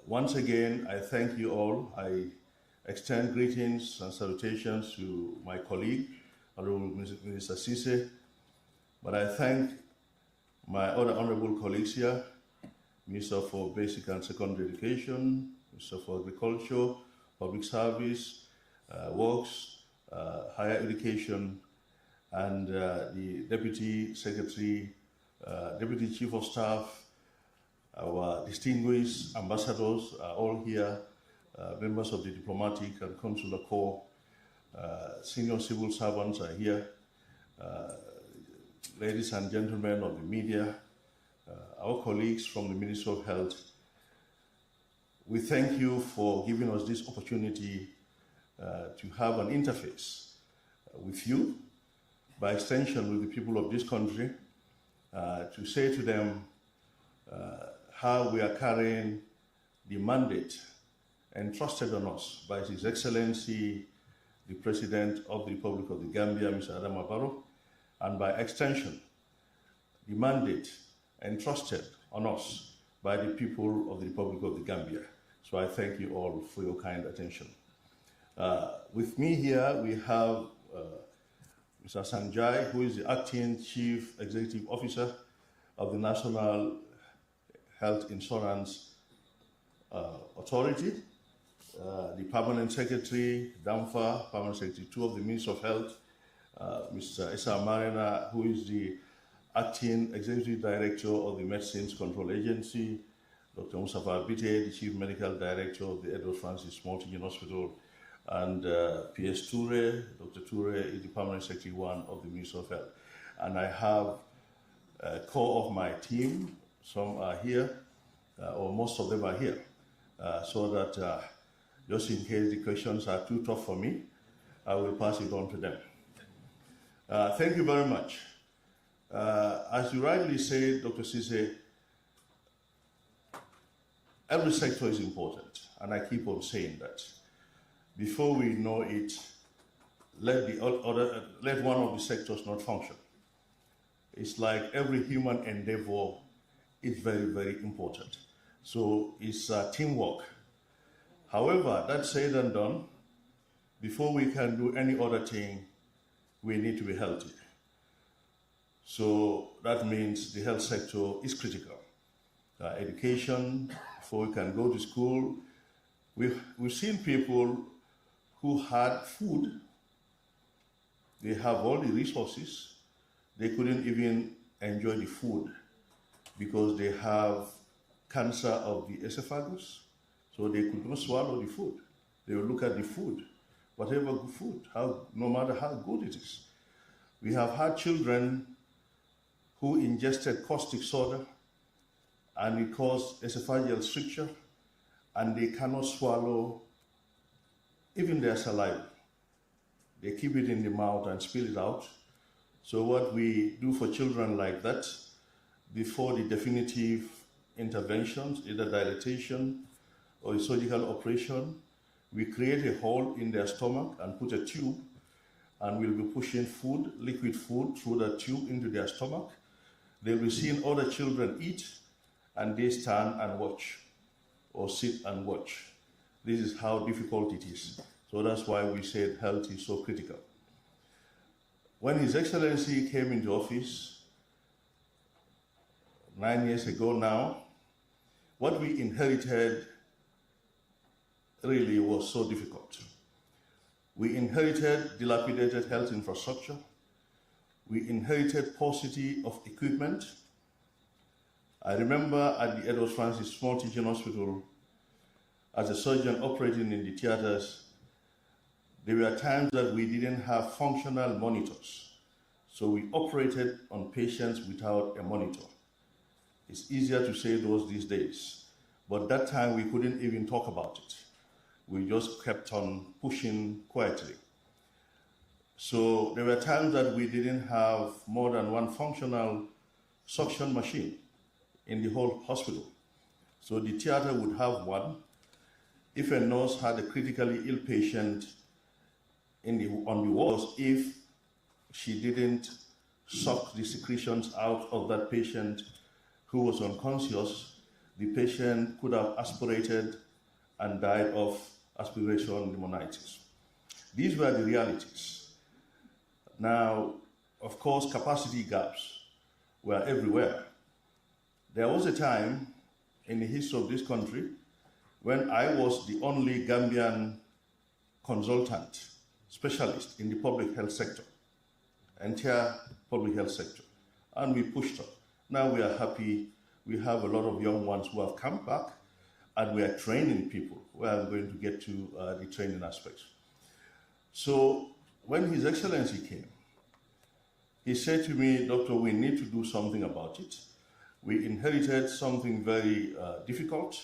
Once again, I thank you all. I extend greetings and salutations to my colleague, Honorable Minister Sise, but I thank my other honorable colleagues here, Minister for Basic and Secondary Education, Minister for Agriculture, Public Service, Works, Higher Education, and the Deputy Secretary, Deputy Chief of Staff, our distinguished ambassadors are all here, members of the Diplomatic and Consular Corps, senior civil servants are here, ladies and gentlemen of the media, our colleagues from the Ministry of Health. We thank you for giving us this opportunity to have an interface with you, by extension with the people of this country, to say to them how we are carrying the mandate entrusted on us by His Excellency, the President of the Republic of the Gambia, Mr. Adama Barrow, and by extension, the mandate entrusted on us by the people of the Republic of the Gambia. So I thank you all for your kind attention. With me here, we have Mr. Sanjay, who is the Acting Chief Executive Officer of the National Health Insurance Authority, the Permanent Secretary, Damfa, Permanent Secretary 2 of the Ministry of Health, Mr. Issa Marina, who is the Acting Executive Director of the Medicines Control Agency, Dr. Mustafa Abite, the Chief Medical Director of the Edward Francis Small Teaching Hospital, and P.S. Toure. Dr. Toure is the Permanent Secretary 1 of the Ministry of Health. And I have a core of my team. Some are here, or most of them are here, so that just in case the questions are too tough for me, I will pass it on to them. Thank you very much. As you rightly said, Dr. Sise, every sector is important, and I keep on saying that. Before we know it, let one of the sectors not function. It's like every human endeavor is very, very important. So it's teamwork. However, that said and done, before we can do any other thing, we need to be healthy. So that means the health sector is critical. Education, before we can go to school, we've seen people who had food, they have all the resources, they couldn't even enjoy the food because they have cancer of the esophagus, so they could not swallow the food. They will look at the food, whatever food, no matter how good it is. We have had children who ingested caustic soda and it caused esophageal stricture, and they cannot swallow even their saliva. They keep it in the mouth and spill it out. So what we do for children like that, before the definitive interventions, either dilatation or a surgical operation, We create a hole in their stomach and put a tube, and we'll be pushing food, liquid food, through the tube into their stomach. They'll be seeing other children eat, and they stand and watch, or sit and watch. This is how difficult it is. So that's why we said health is so critical. When His Excellency came into office 9 years ago now, what we inherited really was so difficult. We inherited dilapidated health infrastructure. We inherited paucity of equipment. I remember at the Edward Francis Small Teaching Hospital, as a surgeon operating in the theaters, there were times that we didn't have functional monitors. So we operated on patients without a monitor. It's easier to say those these days, but that time we couldn't even talk about it. We just kept on pushing quietly. So there were times that we didn't have more than one functional suction machine in the whole hospital. So the theater would have one. If a nurse had a critically ill patient on the wards, if she didn't suck the secretions out of that patient who was unconscious, the patient could have aspirated and died of aspiration pneumonitis. These were the realities. Now, of course, capacity gaps were everywhere. There was a time in the history of this country when I was the only Gambian consultant, specialist in the public health sector, entire public health sector, and we pushed up. Now we are happy. We have a lot of young ones who have come back, and we are training people, where I'm going to get to the training aspects. So when His Excellency came, he said to me, "Doctor, we need to do something about it. We inherited something very difficult,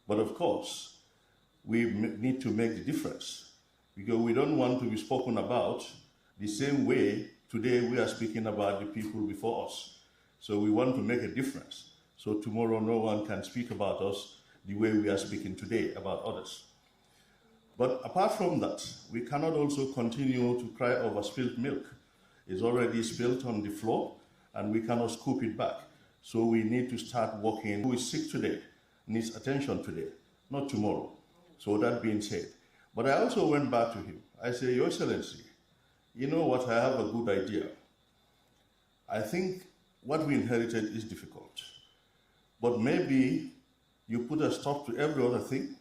but of course, we need to make the difference, because we don't want to be spoken about the same way today we are speaking about the people before us. So we want to make a difference. So tomorrow no one can speak about us the way we are speaking today about others. But apart from that, we cannot also continue to cry over spilled milk. It's already spilled on the floor, and we cannot scoop it back. So we need to start working. Who is sick today needs attention today, not tomorrow. So that being said, but I also went back to him. I said, Your Excellency, you know what, I have a good idea. I think what we inherited is difficult, but maybe you put a stop to every other thing,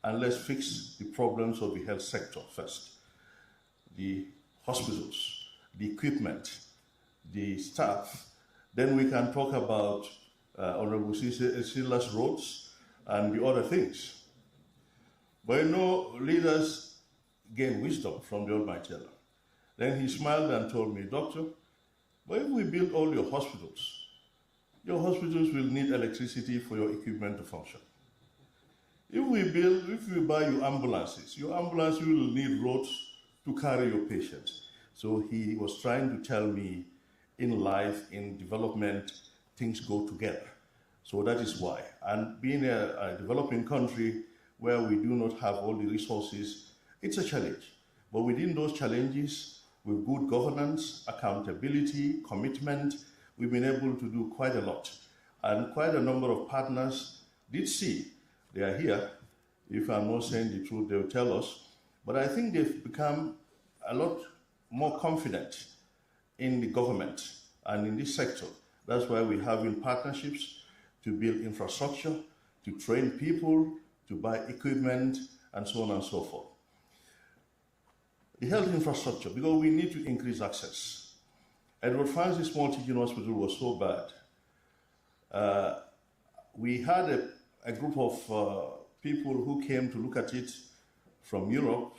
and let's fix the problems of the health sector first. The hospitals, the equipment, the staff. Then we can talk about Honorable Silas roads and the other things. But you know, leaders gain wisdom from the Almighty Allah. Then he smiled and told me, Doctor, but if we build all your hospitals will need electricity for your equipment to function. If we buy you ambulances, your ambulance will need roads to carry your patients. So he was trying to tell me, in life, in development, things go together. So that is why. And being a developing country where we do not have all the resources, it's a challenge. But within those challenges, with good governance, accountability, commitment, we've been able to do quite a lot. And quite a number of partners did see. They are here. If I'm not saying the truth, they'll tell us. But I think they've become a lot more confident in the government and in this sector. That's why we're having partnerships to build infrastructure, to train people, to buy equipment, and so on and so forth. The health infrastructure, because we need to increase access. Edward Francis Small Teaching Hospital was so bad. We had a group of people who came to look at it from Europe.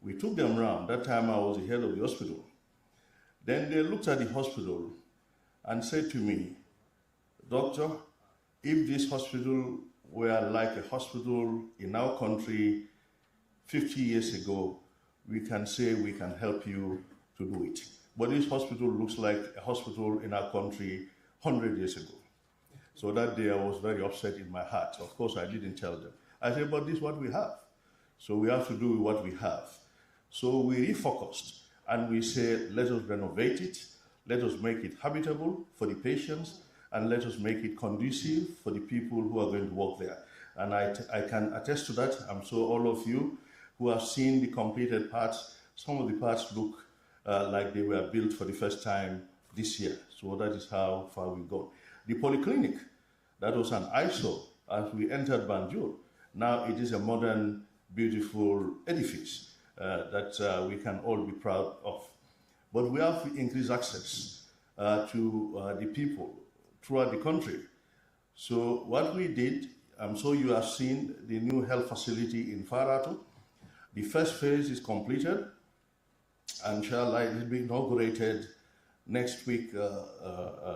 We took them around. That time I was the head of the hospital. Then they looked at the hospital and said to me, Doctor, if this hospital were like a hospital in our country 50 years ago, we can say we can help you to do it. But this hospital looks like a hospital in our country 100 years ago. So that day I was very upset in my heart. Of course, I didn't tell them. I said, but this is what we have. So we have to do what we have. So we refocused and we said, let us renovate it, let us make it habitable for the patients, and let us make it conducive for the people who are going to work there. And I can attest to that. I'm sure all of you who have seen the completed parts, some of the parts look like they were built for the first time this year. So that is how far we've gone. The polyclinic, that was an eyesore as we entered Banjul. Now it is a modern, beautiful edifice that we can all be proud of. But we have to increase access to the people throughout the country. So what we did, I'm sure you have seen the new health facility in Farato. The first phase is completed, and inshallah it will be inaugurated next week,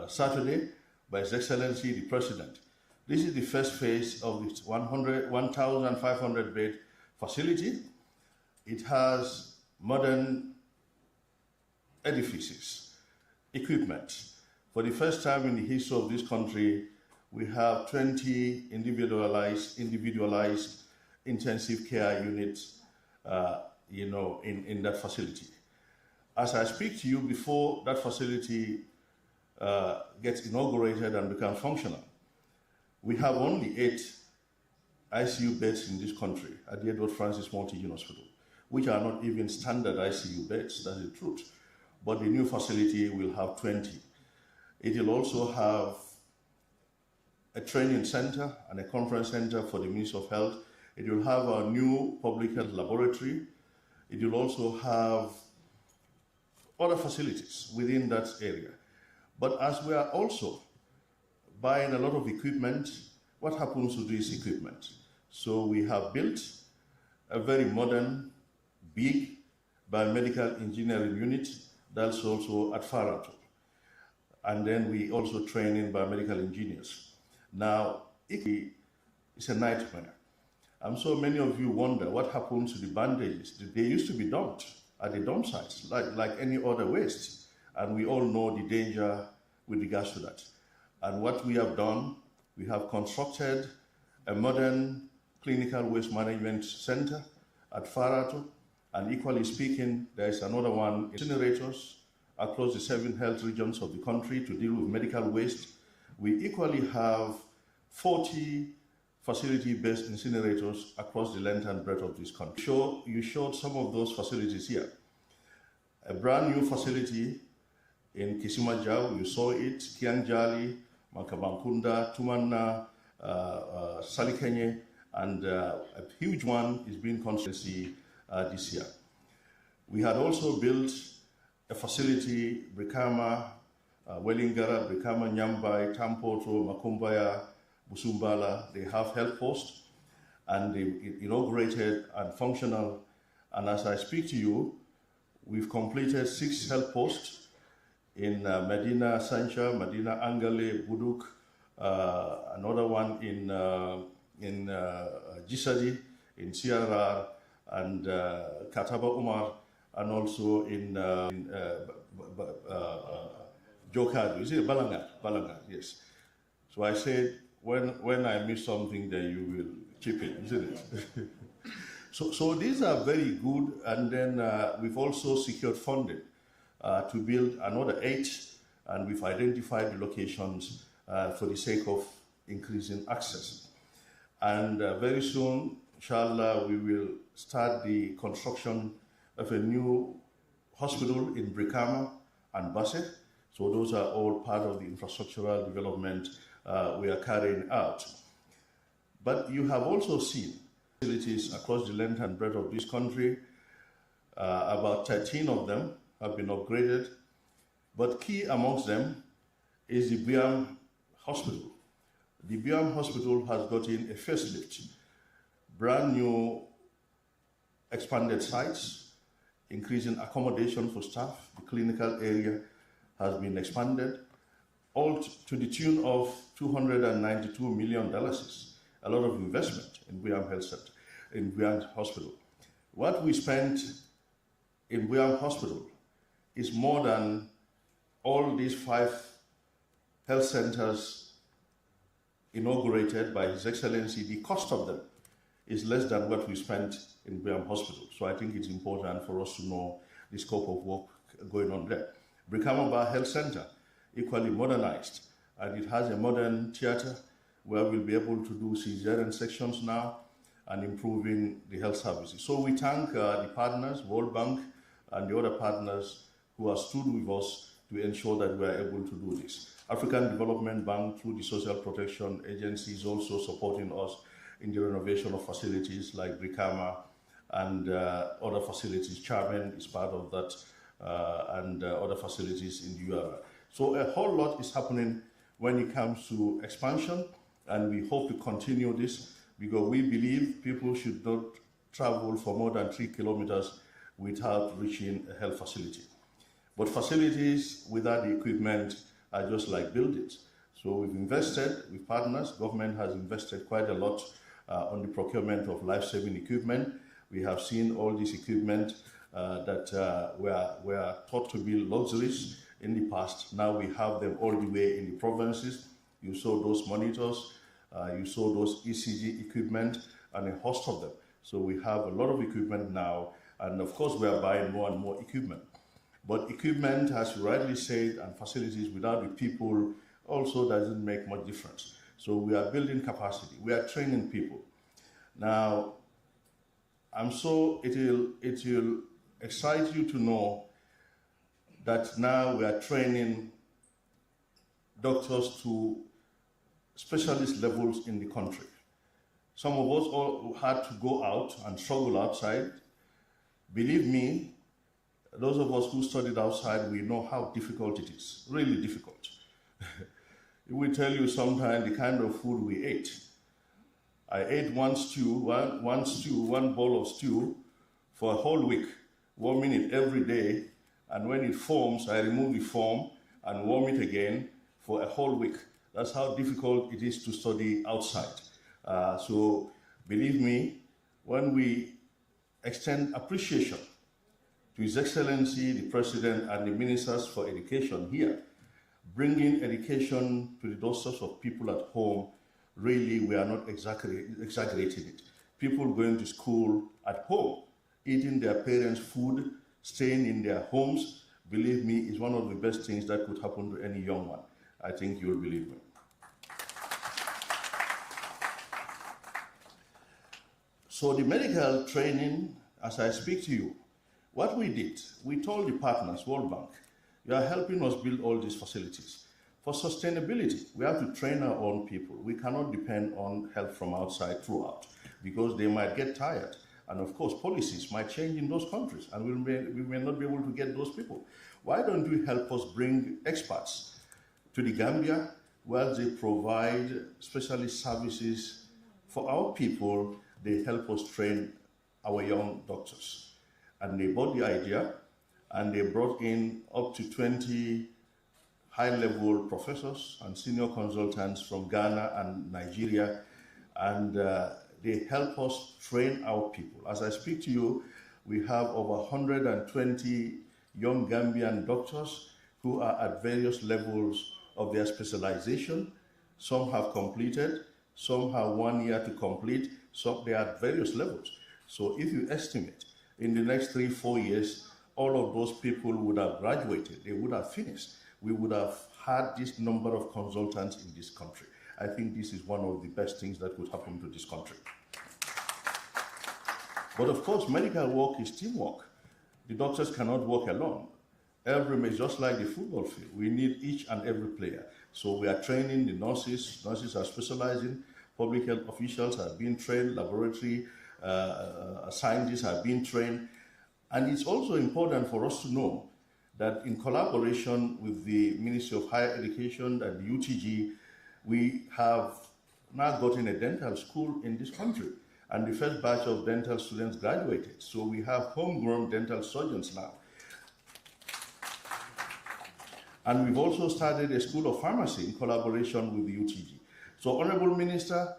Saturday, by His Excellency the President. This is the first phase of this 1,500 bed facility. It has modern edifices, equipment. For the first time in the history of this country, we have 20 individualized intensive care units, in that facility. As I speak to you, before that facility gets inaugurated and becomes functional, we have only 8 ICU beds in this country at the Edward Francis Multi-Unit Hospital, which are not even standard ICU beds, that's the truth. But the new facility will have 20. It will also have a training center and a conference center for the Ministry of Health. It will have a new public health laboratory. It will also have other facilities within that area. But as we are also buying a lot of equipment, what happens to this equipment? So we have built a very modern, big biomedical engineering unit that's also at Farato. And then we also train in biomedical engineers. Now, it's a nightmare. I'm sure many of you wonder what happens to the bandages. They used to be dumped at the dump sites, like any other waste. And we all know the danger with regards to that. And what we have done, we have constructed a modern clinical waste management center at Farato. And equally speaking, there is another one, incinerators across the 7 health regions of the country to deal with medical waste. We equally have 40 facility-based incinerators across the length and breadth of this country. You showed some of those facilities here. A brand new facility in Kisimajau, you saw it, Kianjali, KUNDA, Tumanna, Salikenye, and a huge one is being constructed this year. We had also built a facility, Brikama, Wellingara, Brikama, Nyambai, Tampoto, Makumbaya, Busumbala. They have health posts, and they inaugurated and functional. And as I speak to you, we've completed 6 health posts in Medina Sancha, Medina Angale, Buduk, another one in Jisadi, in CRR, and Kataba Umar, and also in Jokadu. Is it Balanga? Balanga, yes. So I said, when I miss something, then you will chip in, isn't it? So these are very good, and then we've also secured funding to build another 8, and we've identified the locations for the sake of increasing access. And very soon, inshallah, we will start the construction of a new hospital in Brikama and Basse. So those are all part of the infrastructural development we are carrying out. But you have also seen facilities across the length and breadth of this country. About 13 of them have been upgraded. But key amongst them is the Biam Hospital. The Biam Hospital has gotten a facelift, brand new expanded sites, increasing accommodation for staff. The clinical area has been expanded, all to the tune of $292 million. A lot of investment in Biam Health Center, in Biam Hospital. What we spent in Biam Hospital is more than all these 5 health centers inaugurated by His Excellency. The cost of them is less than what we spent in Brigham Hospital. So I think it's important for us to know the scope of work going on there. Brikama Health Center, equally modernized, and it has a modern theater where we'll be able to do cesarean sections now and improving the health services. So we thank the partners, World Bank, and the other partners who have stood with us to ensure that we are able to do this. African Development Bank, through the Social Protection Agency, is also supporting us in the renovation of facilities like Brikama and other facilities. Chairman is part of that, and other facilities in the URA. So a whole lot is happening when it comes to expansion, and we hope to continue this because we believe people should not travel for more than 3 kilometers without reaching a health facility. But facilities without the equipment are just like buildings. So we've invested with partners. Government has invested quite a lot on the procurement of life-saving equipment. We have seen all this equipment that were thought to be luxuries in the past. Now we have them all the way in the provinces. You saw those monitors, you saw those ECG equipment, and a host of them. So we have a lot of equipment now, and of course we are buying more and more equipment. But equipment, as you rightly said, and facilities without the people also doesn't make much difference. So we are building capacity, we are training people. Now, it will excite you to know that now we are training doctors to specialist levels in the country. Some of us all had to go out and struggle outside. Believe me, those of us who studied outside, we know how difficult it is, really difficult. It will tell you sometimes the kind of food we ate. I ate one bowl of stew for a whole week, 1 minute every day, and when it forms, I remove the foam and warm it again for a whole week. That's how difficult it is to study outside. So believe me, when we extend appreciation to His Excellency, the President, and the Ministers for Education here, bringing education to the doorsteps of people at home, really, we are not exaggerating it. People going to school at home, eating their parents' food, staying in their homes, believe me, is one of the best things that could happen to any young one. I think you'll believe me. So the medical training, as I speak to you, what we did, we told the partners, World Bank, you are helping us build all these facilities. For sustainability, we have to train our own people. We cannot depend on help from outside throughout because they might get tired. And of course, policies might change in those countries and we may not be able to get those people. Why don't you help us bring experts to the Gambia where they provide specialist services for our people? They help us train our young doctors. And they bought the idea and they brought in up to 20 high-level professors and senior consultants from Ghana and Nigeria, and they help us train our people. As I speak to you, we have over 120 young Gambian doctors who are at various levels of their specialization. Some have completed, some have 1 year to complete, some they are at various levels. So if you estimate, in the next 3-4 years, all of those people would have graduated, they would have finished. We would have had this number of consultants in this country. I think this is one of the best things that could happen to this country. But of course, medical work is teamwork. The doctors cannot work alone. Every, just like the football field, we need each and every player. So we are training the nurses, nurses are specializing, public health officials are being trained, laboratory scientists are being trained. And it's also important for us to know that in collaboration with the Ministry of Higher Education and the UTG, we have now gotten a dental school in this country. And the first batch of dental students graduated. So we have homegrown dental surgeons now. And we've also started a school of pharmacy in collaboration with the UTG. So, Honorable Minister,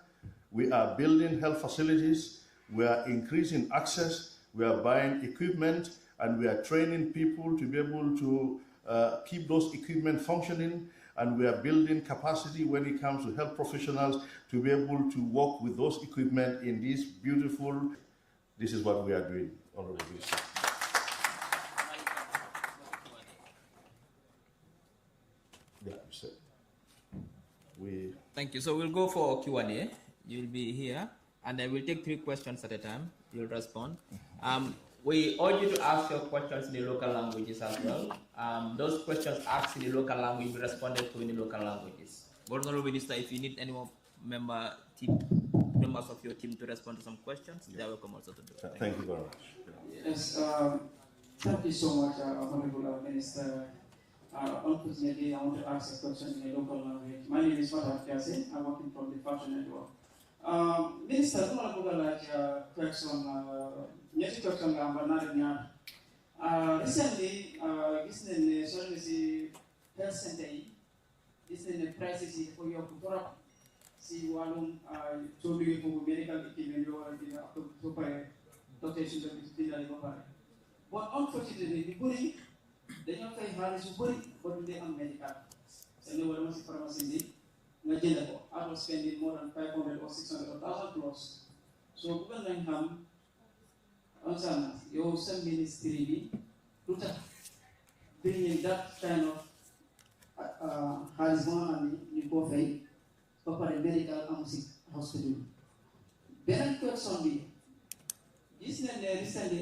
we are building health facilities, we are increasing access, we are buying equipment, and we are training people to be able to keep those equipment functioning, and we are building capacity when it comes to health professionals to be able to work with those equipment in this beautiful. this is what we are doing, Honorable Minister. Yeah, so Thank you. So we'll go for Q&A. You'll be here, and then we'll take 3 questions at a time. You'll respond. We urge you to ask your questions in the local languages as well. Those questions asked in the local language will be responded to in the local languages. Honorable Minister, if you need any more members of your team to respond to some questions, they are welcome also to do it. Thank you very much. Yes, thank you so much, Honorable Minister. Unfortunately, I want to ask a question in a local language. My name is Fatah Kiase. I'm working from the Fashion Network. Minister, I want to go like question. Question recently, this is health center. This is the prices for your product. See, one to be for medical equipment or the dotation but unfortunately, the body. They don't pay hard support, but they are medical. So they were not pharmacy. I was spending more than 500 or 600,000 plus. So when I come, on your some ministry, bringing that kind of charisma and you go for a medical hospital. Then question this recently,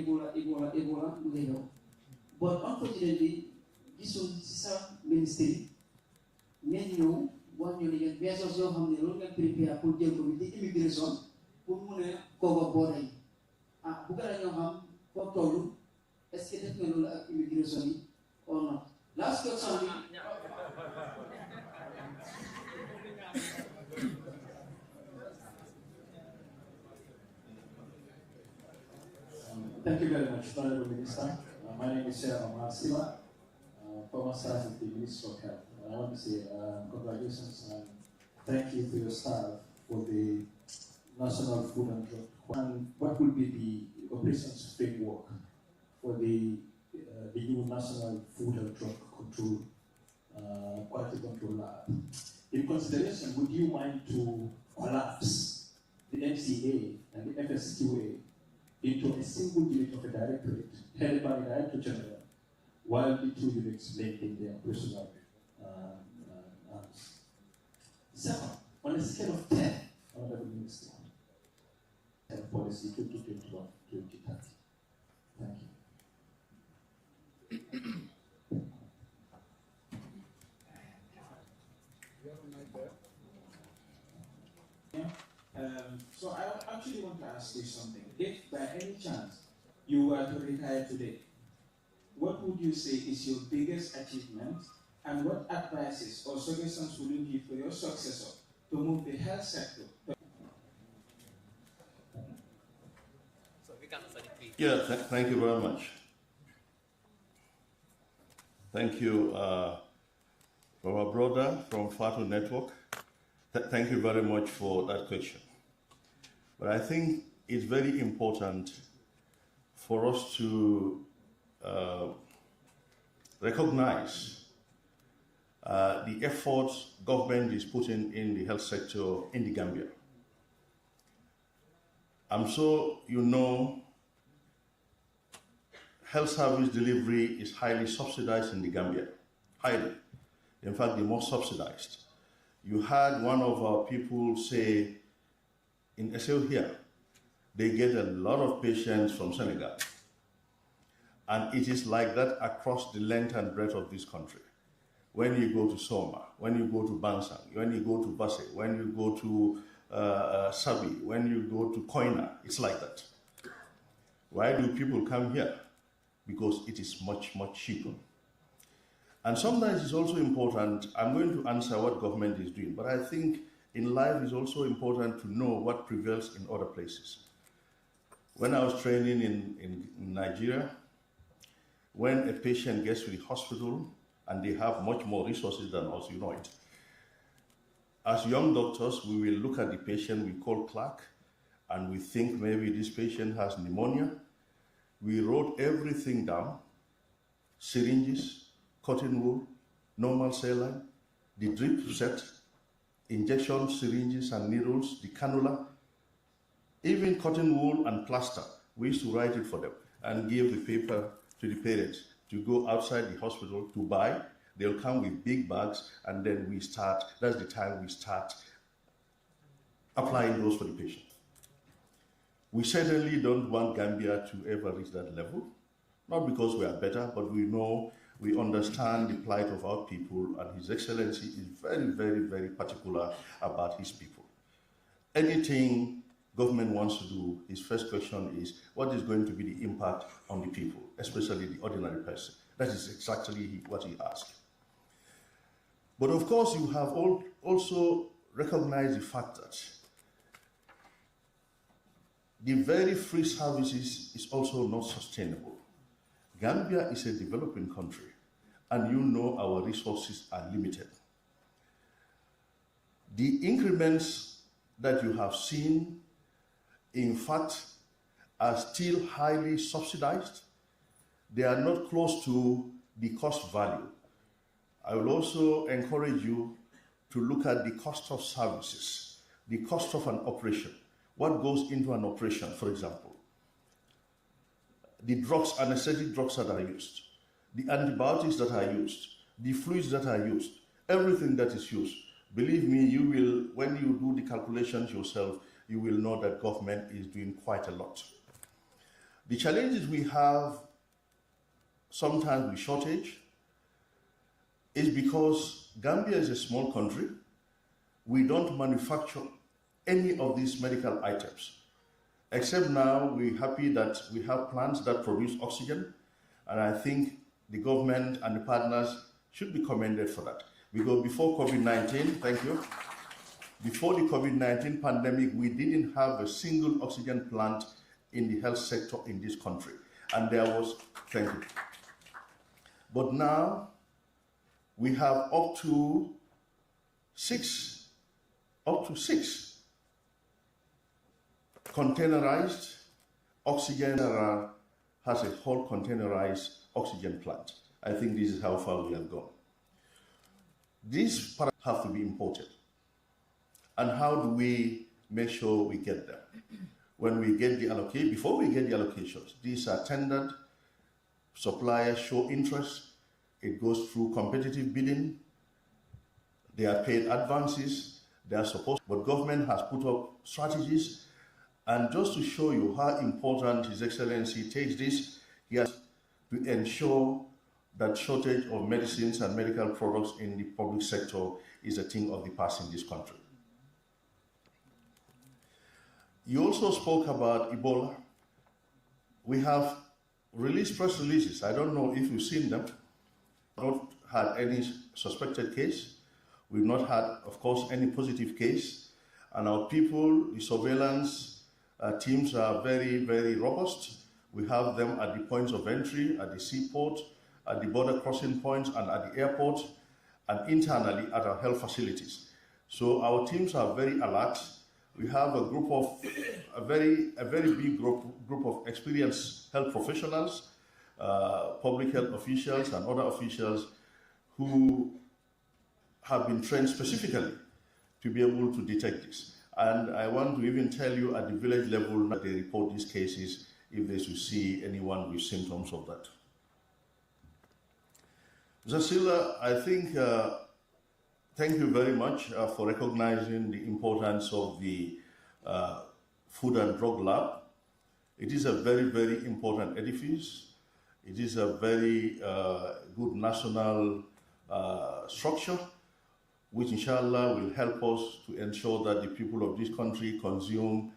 Ebola, but unfortunately, this was ministry. Many know one year, measures of how they prepare for the immigration, who cover border. Bugara for Tolu, escape immigration or not. Last question. Thank you very much, Honorable Minister. My name is Mansa, former staff of the Ministry of Health. I want to say congratulations and thank you to your staff for the National Food and Drug. And what will be the operations framework for the new National Food and Drug Control Quality Control Lab? In consideration, would you mind to collapse the MCA and the FSQA into a single unit of a directorate headed by the Director General, while the 2 units maintain their operational arms? Second, on a scale of 10, Honorable Minister, Health Policy 2021-2030. Thank you. So I actually want to ask you something. If by any chance you were to retire today, what would you say is your biggest achievement, and what advices or suggestions would you give for your successor to move the health sector? Yeah, thank you very much. Thank you from our brother from Fatu Network. Thank you very much for that question. But I think it's very important for us to recognize the efforts government is putting in the health sector in the Gambia. I'm sure you know health service delivery is highly subsidized in the Gambia. Highly. In fact, the most subsidized. You had one of our people say in SL here, they get a lot of patients from Senegal. And it is like that across the length and breadth of this country. When you go to Soma, when you go to Mansa, when you go to Basse, when you go to Sabi, when you go to KUNDA, it's like that. Why do people come here? Because it is much, much cheaper. And sometimes it's also important, I'm going to answer what government is doing, but I think in life it's also important to know what prevails in other places. When I was training in Nigeria, when a patient gets to the hospital and they have much more resources than us, you know it. As young doctors, we will look at the patient, we call clerk, and we think maybe this patient has pneumonia. We wrote everything down, syringes, cotton wool, normal saline, the drip set, injection syringes and needles, the cannula. Even cotton wool and plaster, we used to write it for them and give the paper to the parents to go outside the hospital to buy. They'll come with big bags, and then we start, that's the time we start applying those for the patient. We certainly don't want Gambia to ever reach that level, not because we are better, but we know, we understand the plight of our people, and His Excellency is very, very, very particular about his people. Anything government wants to do, his first question is, what is going to be the impact on the people, especially the ordinary person? That is exactly what he asked. But of course, you have also recognized the fact that the very free services is also not sustainable. Gambia is a developing country, and you know our resources are limited. The increments that you have seen, in fact, are still highly subsidized. They are not close to the cost value. I will also encourage you to look at the cost of services, the cost of an operation. What goes into an operation, for example? The drugs, anesthetic drugs that are used, the antibiotics that are used, the fluids that are used, everything that is used. Believe me, you will, when you do the calculations yourself, you will know that government is doing quite a lot. The challenges we have sometimes with shortage is because Gambia is a small country. We don't manufacture any of these medical items. Except now, we're happy that we have plants that produce oxygen, and I think the government and the partners should be commended for that. Because before COVID-19, thank you, before the COVID-19 pandemic, we didn't have a single oxygen plant in the health sector in this country. And there was, thank you. But now, we have up to six containerized oxygen, has a whole containerized oxygen plant. I think this is how far we have gone. These products have to be imported. And how do we make sure we get them? When we get the allocation, before we get the allocations, these are tendered, suppliers show interest, it goes through competitive bidding, they are paid advances, they are supposed, but government has put up strategies. And just to show you how important His Excellency takes this, he has to ensure that shortage of medicines and medical products in the public sector is a thing of the past in this country. You also spoke about Ebola. We have released press releases. I don't know if you've seen them. We've not had any suspected case. We've not had, of course, any positive case. And our people, the surveillance teams are very, very robust. We have them at the points of entry, at the seaport, at the border crossing points, and at the airport, and internally at our health facilities. So our teams are very alert. We have a group of, a very big group of experienced health professionals, public health officials and other officials who have been trained specifically to be able to detect this. And I want to even tell you at the village level that they report these cases if they should see anyone with symptoms of that. Zasila, I think, thank you very much for recognizing the importance of the Food and Drug Lab. It is a very, very important edifice. It is a very good national structure, which inshallah will help us to ensure that the people of this country consume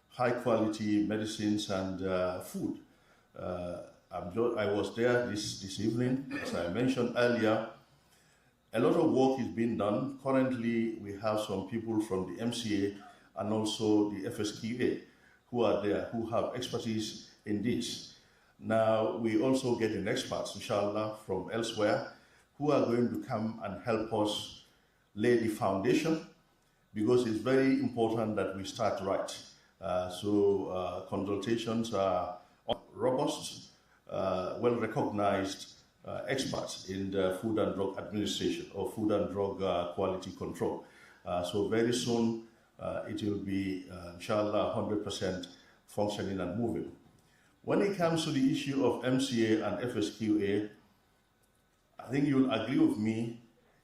high quality medicines and food. I was there this evening, as I mentioned earlier. A lot of work is being done. Currently, we have some people from the MCA and also the FSQA who are there, who have expertise in this. Now, we also get in experts, inshallah, from elsewhere, who are going to come and help us lay the foundation, because it's very important that we start right. Consultations are robust, well-recognized experts in the Food and Drug Administration or Food and Drug Quality Control. So very soon, it will be, inshallah, 100% functioning and moving. When it comes to the issue of MCA and FSQA, I think you'll agree with me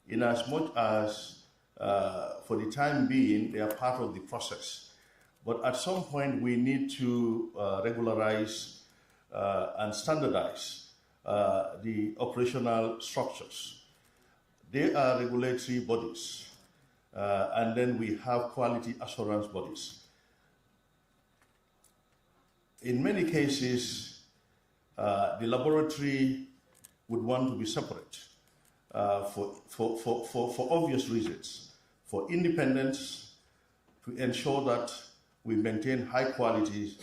in as much as for the time being, they are part of the process. But at some point, we need to regularize and standardize the operational structures. They are regulatory bodies, and then we have quality assurance bodies. In many cases, the laboratory would want to be separate for obvious reasons, for independence, to ensure that we maintain high quality,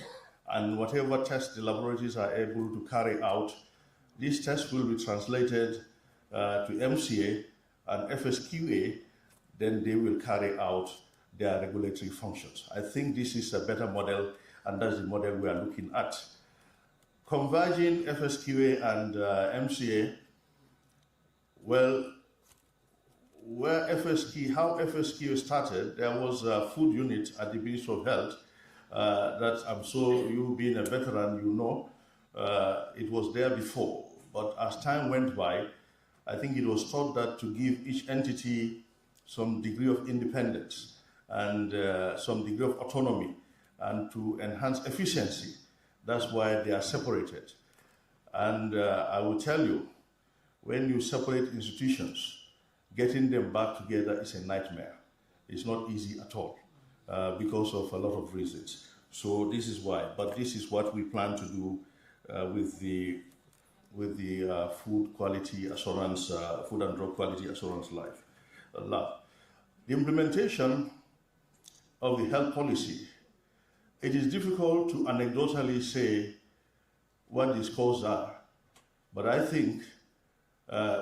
and whatever tests the laboratories are able to carry out, these tests will be translated to MCA and FSQA, then they will carry out their regulatory functions. I think this is a better model, and that's the model we are looking at. Converging FSQA and MCA, well, how FSQ started, there was a food unit at the Ministry of Health that I'm sure you being a veteran, you know, it was there before. But as time went by, I think it was thought that to give each entity some degree of independence and some degree of autonomy and to enhance efficiency, that's why they are separated. And I will tell you, when you separate institutions, getting them back together is a nightmare. It's not easy at all because of a lot of reasons. So this is why, but this is what we plan to do with the food quality assurance, food and drug quality assurance lab. The implementation of the health policy, it is difficult to anecdotally say what the scores are, but I think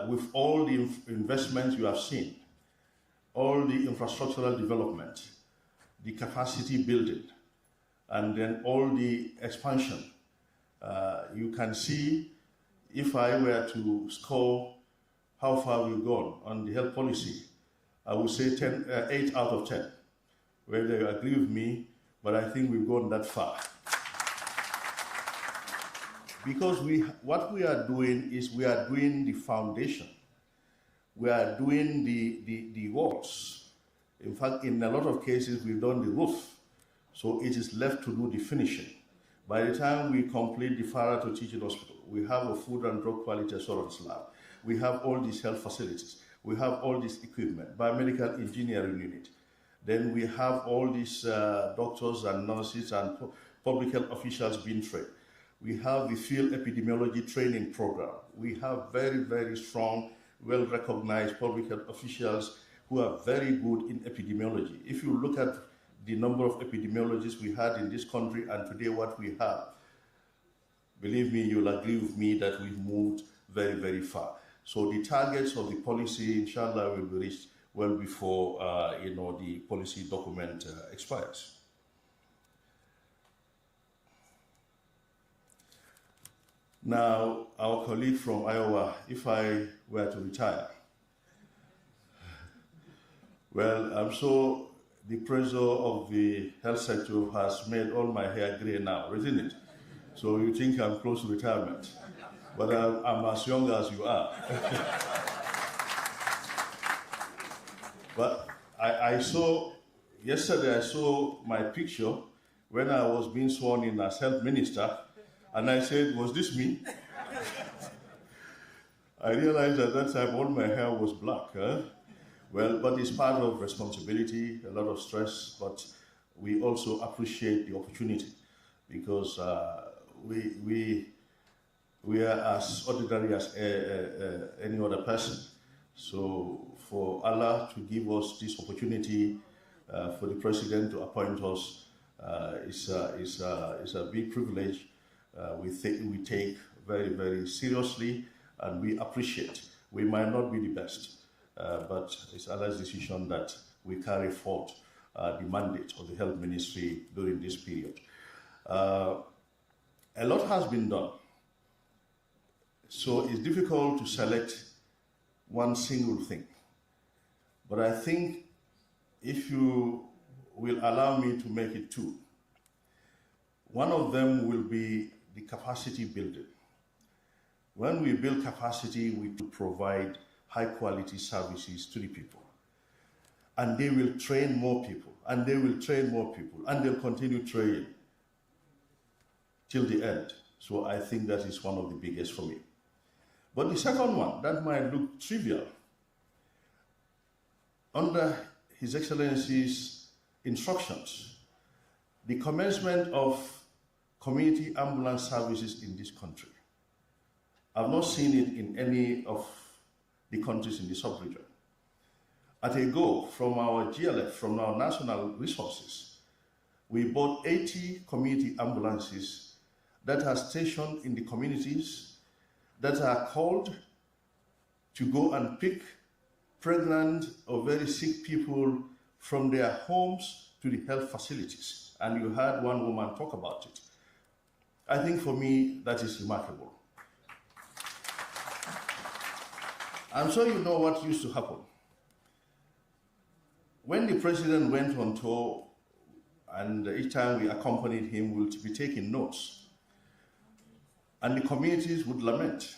with all the investments you have seen, all the infrastructural development, the capacity building, and then all the expansion, you can see, if I were to score how far we've gone on the health policy, I would say 8 out of 10. Whether you agree with me, but I think we've gone that far. Because what we are doing is we are doing the foundation. We are doing the walls. In fact, in a lot of cases, we've done the roof. So it is left to do the finishing. By the time we complete the Farah to Teaching Hospital, we have a food and drug quality assurance lab. We have all these health facilities. We have all this equipment, biomedical engineering unit. Then we have all these doctors and nurses and public health officials being trained. We have the field epidemiology training program. We have very, very strong, well-recognized public health officials who are very good in epidemiology. If you look at the number of epidemiologists we had in this country and today what we have, believe me, you'll agree with me that we've moved very, very far. So the targets of the policy, inshallah, will be reached well before the policy document expires. Now, our colleague from Iowa, if I were to retire, well, I'm sure the pressure of the health sector has made all my hair gray now, isn't it? So you think I'm close to retirement, but I'm as young as you are. But yesterday I saw my picture when I was being sworn in as health minister, and I said, was this me? I realized at that time all my hair was black. Well, but it's part of responsibility, a lot of stress, but we also appreciate the opportunity because we are as ordinary as any other person. So for Allah to give us this opportunity, for the president to appoint us, is a big privilege. We take very, very seriously, and we appreciate. We might not be the best, but it's Allah's decision that we carry forth the mandate of the health ministry during this period. A lot has been done, so it's difficult to select one single thing. But I think if you will allow me to make it two. One of them will be the capacity building. When we build capacity, we provide high-quality services to the people. And they will train more people, and they will train more people, and they'll continue training till the end. So I think that is one of the biggest for me. But the second one, that might look trivial. Under His Excellency's instructions, the commencement of community ambulance services in this country. I've not seen it in any of the countries in the sub-region. At a go, from our GLF, from our national resources, we bought 80 community ambulances that are stationed in the communities that are called to go and pick pregnant or very sick people from their homes to the health facilities. And you heard one woman talk about it. I think for me, that is remarkable. I'm sure you know what used to happen. When the president went on tour, and each time we accompanied him, we would be taking notes. And the communities would lament.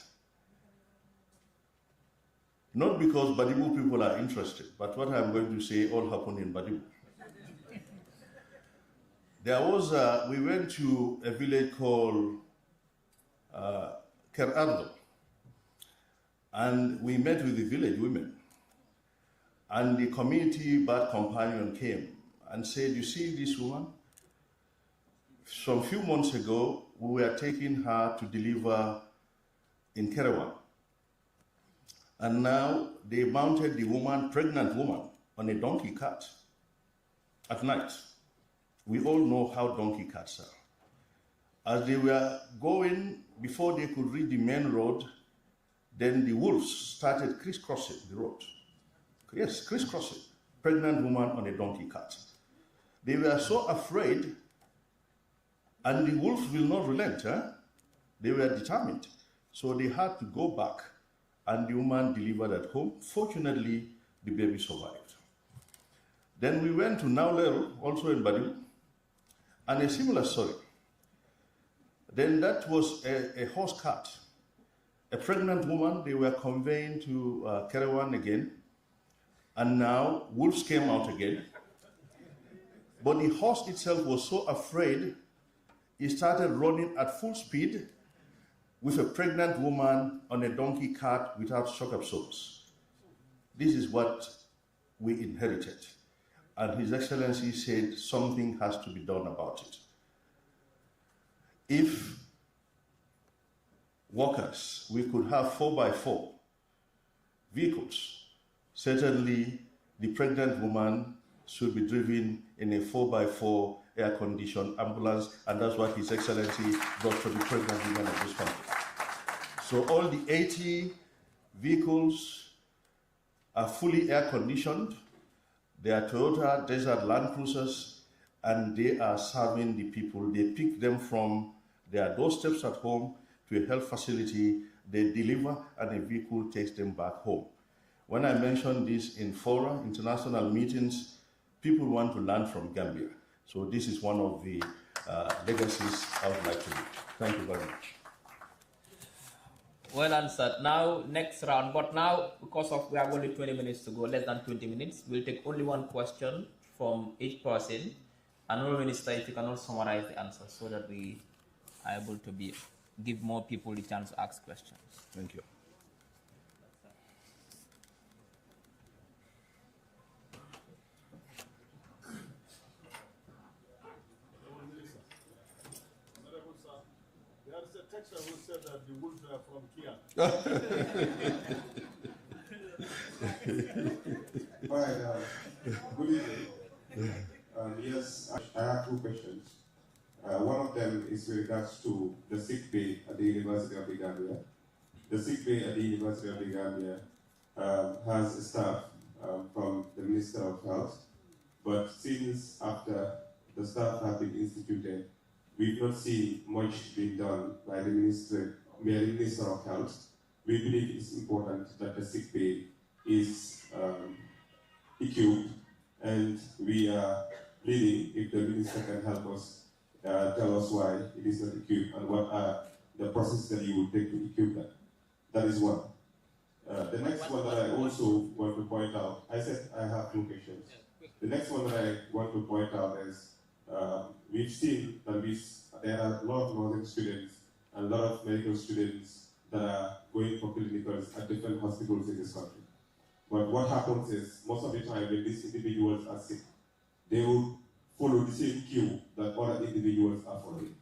Not because Badibu people are interested, but what I'm going to say all happened in Badibu. There was, we went to a village called Kerardo, and we met with the village women. And the community birth companion came and said, you see this woman? Some few months ago, we were taking her to deliver in Kerewan. And now they mounted the woman, pregnant woman, on a donkey cart at night. We all know how donkey carts are. As they were going, before they could reach the main road, then the wolves started crisscrossing the road. Yes, crisscrossing. Pregnant woman on a donkey cart. They were so afraid, and the wolves will not relent. They were determined. So they had to go back, and the woman delivered at home. Fortunately, the baby survived. Then we went to Naulero, also in Badu, and a similar story. Then that was a horse cart. A pregnant woman, they were conveying to Kerewan again, and now wolves came out again. But the horse itself was so afraid, it started running at full speed with a pregnant woman on a donkey cart without shock absorbers. This is what we inherited. And His Excellency said something has to be done about it. If workers, we could have 4x4 vehicles, certainly the pregnant woman should be driven in a 4x4 air-conditioned ambulance, and that's what His Excellency brought for the pregnant women of this country. So all the 80 vehicles are fully air-conditioned. They are Toyota Desert Land Cruisers, and they are serving the people. They pick them from their doorsteps at home to a health facility, they deliver, and a vehicle takes them back home. When I mention this in fora, international meetings, people want to learn from Gambia. So this is one of the legacies I would like to do. Thank you very much. Well answered. Now, next round. But now, because of we have only 20 minutes to go, less than 20 minutes, we'll take only one question from each person. And Minister, if you can also summarize the answer so that we are able to give more people the chance to ask questions. Thank you. There is a texter who said that the wolves are from Kia. All right, good evening. Yes, I have two questions. One of them is with regards to the sick bay at the University of the Gambia. The sick bay at the University of the Gambia has a staff from the Minister of Health, but since after the staff have been instituted, we've not seen much being done by the Minister of Health. We believe it's important that the sick bay is equipped, and we are pleading if the minister can help us tell us why it is not equipped and what are the processes that you will take to equip that. That is one. The next one that I also want to point out, I said I have 2 questions. The next one that I want to point out is we've seen that there are a lot of nursing students and a lot of medical students that are going for clinicals at different hospitals in this country. But what happens is, most of the time when these individuals are sick, they will follow the same queue that other individuals are following.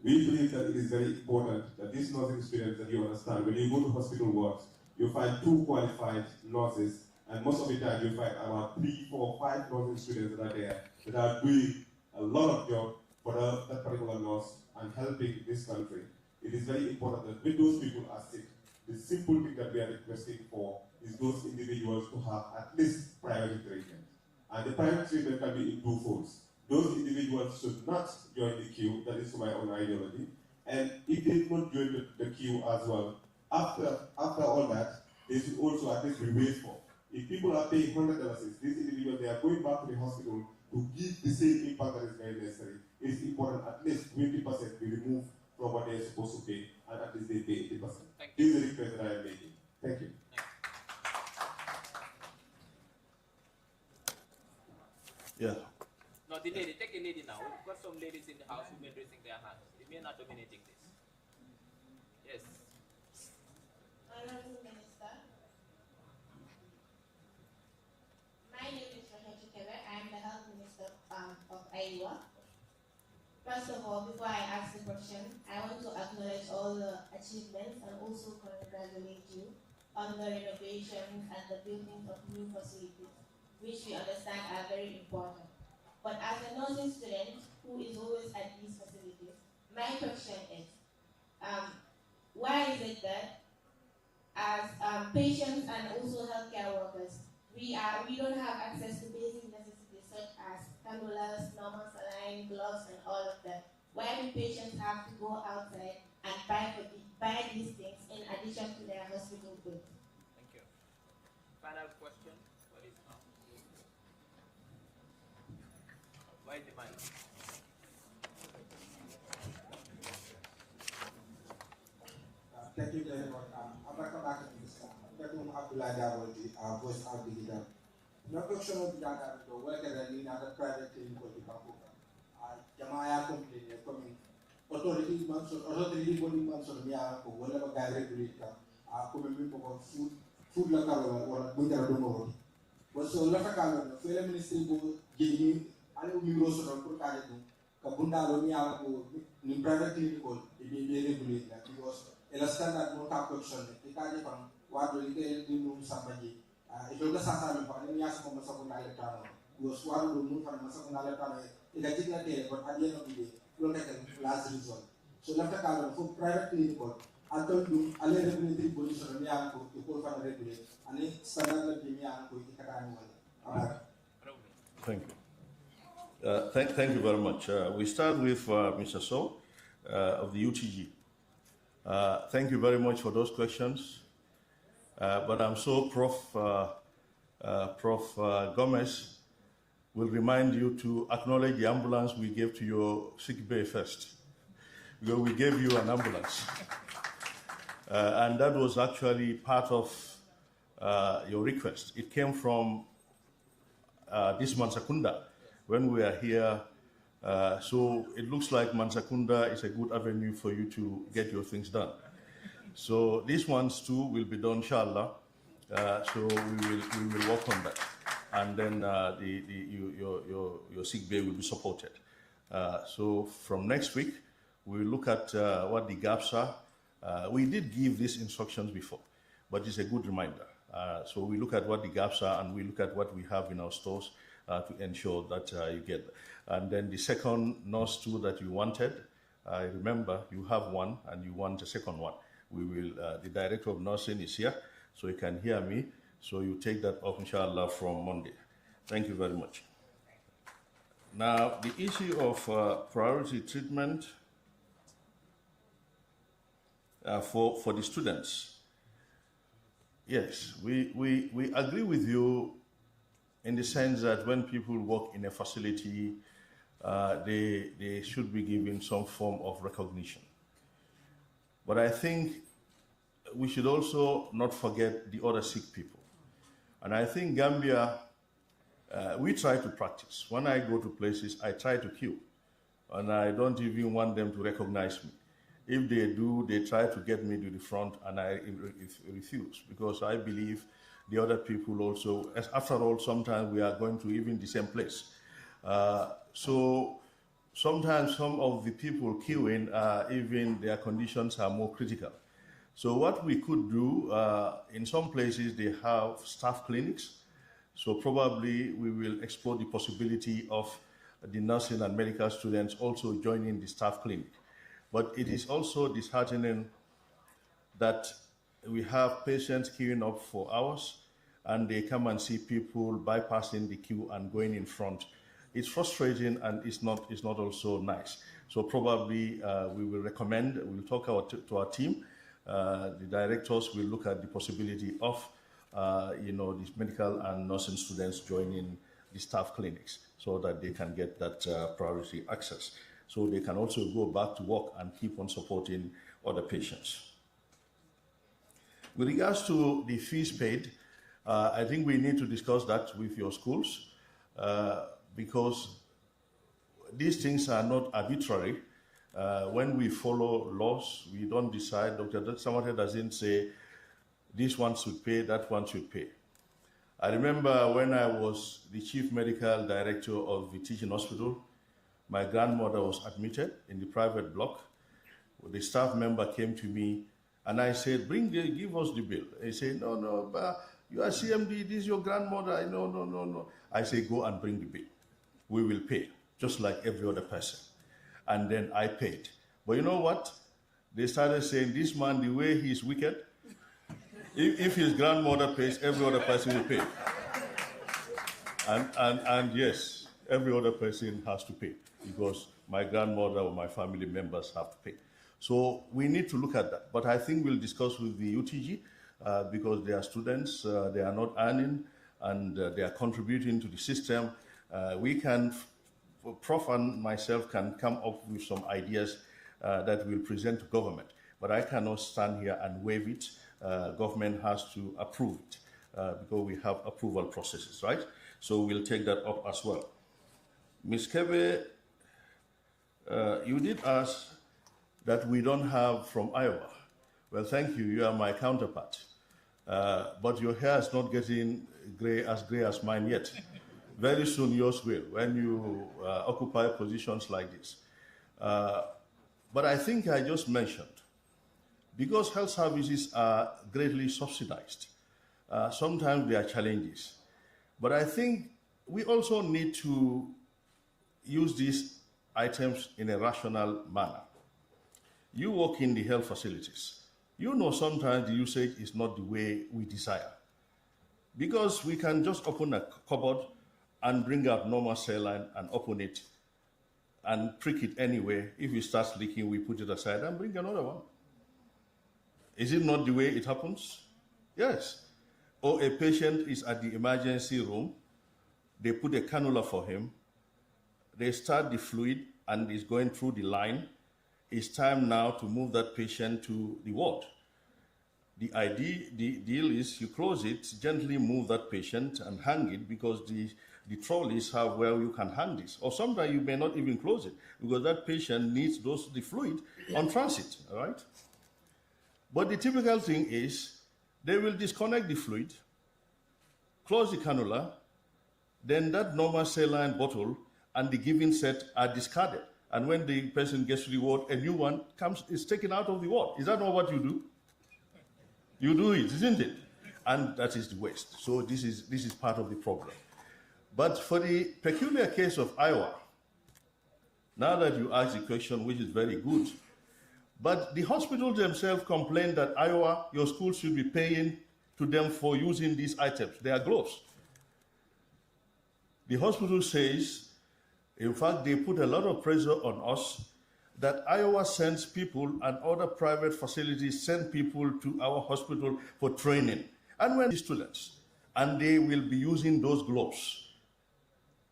We believe that it is very important that these nursing students, that you understand, when you go to hospital wards, you find 2 qualified nurses, and most of the time you find about 3, 4, 5 nursing students that are there that are doing a lot of job for that particular nurse and helping this country. It is very important that when those people are sick, the simple thing that we are requesting for is those individuals to have at least priority treatment. And the priority treatment can be in 2 folds. Those individuals should not join the queue, that is my own ideology. And if they don't join the queue as well, after all that, they should also at least be wasteful. If people are paying $100, these individuals, they are going back to the hospital to give the same impact that is very necessary. It is important at least 20% be removed from what they are supposed to pay, and at least they pay 80%. This is the request that I am making. Thank you. Yeah. No, the lady, take a lady now. We've got some ladies in the house who've been raising their hands. They may not dominating this. Yes. Honorable Minister, my name is Rahel Chikebe. I am the Health Minister of Iowa. First of all, before I ask the question, I want to acknowledge all the achievements and also congratulate you on the renovations and the building of new facilities, which we understand are very important. But as a nursing student who is always at these facilities, my question is, why is it that as patients and also healthcare workers, we don't have access to basic necessities such as cannulas, normal saline, gloves, and all of that? Why do patients have to go outside and buy these things in addition to their hospital bills? Thank you. Final question. What is now? Why the mic? Thank you very much. I'm back to this. I'm Abdullah Davoldi, voice out digital. No question of the data, whether they need other private clinical department. Jamaya complain, coming authority body months of Mia, or whatever guy regulator, coming for food local or winter domoro. But so Lafaka, the Fair Ministry gave me, I will be also on Purkadu, Kabunda Romia, in private clinical, it may be regulated because a standard no question, the Kadi from what will you somebody. It was a Satan for any ask from Masakuna, who was one who moved from Masakuna, in a dignity, but at the end of the day, look at the last result. So Lafaka for private clinical, I told you, I let regulatory position on Yanko to call for regulate, and it's standard of Yanko, Thank you. Thank you very much. We start with Mr. So of the UTG. Thank you very much for those questions. But I'm sure Prof. Gomez will remind you to acknowledge the ambulance we gave to your sick bay first. Because we gave you an ambulance. And that was actually part of your request. It came from this Mansa KUNDA when we are here. So it looks like Mansa KUNDA is a good avenue for you to get your things done. So these ones too will be done, inshallah. So we will work on that, and then your sick bay will be supported. So from next week, we will look at what the gaps are. We did give these instructions before, but it's a good reminder. So we look at what the gaps are, and we look at what we have in our stores to ensure that you get that. And then the second nurse tool that you wanted, I remember you have one and you want a second one. We will, the director of nursing is here, so he can hear me. So you take that up, inshallah, from Monday. Thank you very much. Now, the issue of priority treatment for the students. Yes, we agree with you in the sense that when people work in a facility, they should be given some form of recognition. But I think we should also not forget the other sick people. And I think Gambia, we try to practice. When I go to places, I try to queue. And I don't even want them to recognize me. If they do, they try to get me to the front, and I refuse, because I believe the other people also, after all, sometimes we are going to even the same place. So sometimes some of the people queuing, even their conditions are more critical. So what we could do, in some places they have staff clinics, so probably we will explore the possibility of the nursing and medical students also joining the staff clinic. But it is also disheartening that we have patients queuing up for hours and they come and see people bypassing the queue and going in front. It's frustrating and it's not also nice. So probably we will recommend, we'll talk to our team. The directors will look at the possibility of these medical and nursing students joining the staff clinics so that they can get that priority access. So they can also go back to work and keep on supporting other patients. With regards to the fees paid, I think we need to discuss that with your schools because these things are not arbitrary. When we follow laws, we don't decide. Dr. Samateh doesn't say this one should pay, that one should pay. I remember when I was the chief medical director of the teaching hospital, my grandmother was admitted in the private block. The staff member came to me and I said, give us the bill. He said, no, but you are CMD, this is your grandmother. No. I say, go and bring the bill. We will pay, just like every other person. And then I paid. But you know what? They started saying, this man, the way he's wicked, if his grandmother pays, every other person will pay. And yes, every other person has to pay because my grandmother or my family members have to pay. So we need to look at that. But I think we'll discuss with the UTG because they are students, they are not earning, and they are contributing to the system. We can, Prof and myself can come up with some ideas that we'll present to government. But I cannot stand here and waive it. Government has to approve it because we have approval processes, right? So we'll take that up as well. Ms. Kebe, you did ask that we don't have from Iowa. Well, thank you. You are my counterpart. But your hair is not getting gray as mine yet. Very soon yours will when you occupy positions like this. But I think I just mentioned, because health services are greatly subsidized, sometimes there are challenges. But I think we also need to use these items in a rational manner. You work in the health facilities. You know sometimes the usage is not the way we desire. Because we can just open a cupboard and bring out normal saline and open it and prick it anyway. If it starts leaking, we put it aside and bring another one. Is it not the way it happens? Yes. Or a patient is at the emergency room, they put a cannula for him, they start the fluid and it's going through the line. It's time now to move that patient to the ward. The deal is you close it, gently move that patient and hang it because the trolleys have where you can hang this. Or sometimes you may not even close it because that patient needs the fluid on transit, all right? But the typical thing is they will disconnect the fluid, close the cannula, then that normal saline bottle and the given set are discarded. And when the person gets to the ward, a new one is taken out of the ward. Is that not what you do? You do it, isn't it? And that is the waste. So this is part of the problem. But for the peculiar case of Iowa, now that you ask the question, which is very good, but the hospitals themselves complain that Iowa, your school should be paying to them for using these items. They are gloves. The hospital says, in fact, they put a lot of pressure on us that Iowa sends people and other private facilities send people to our hospital for training. And when the students, and they will be using those gloves.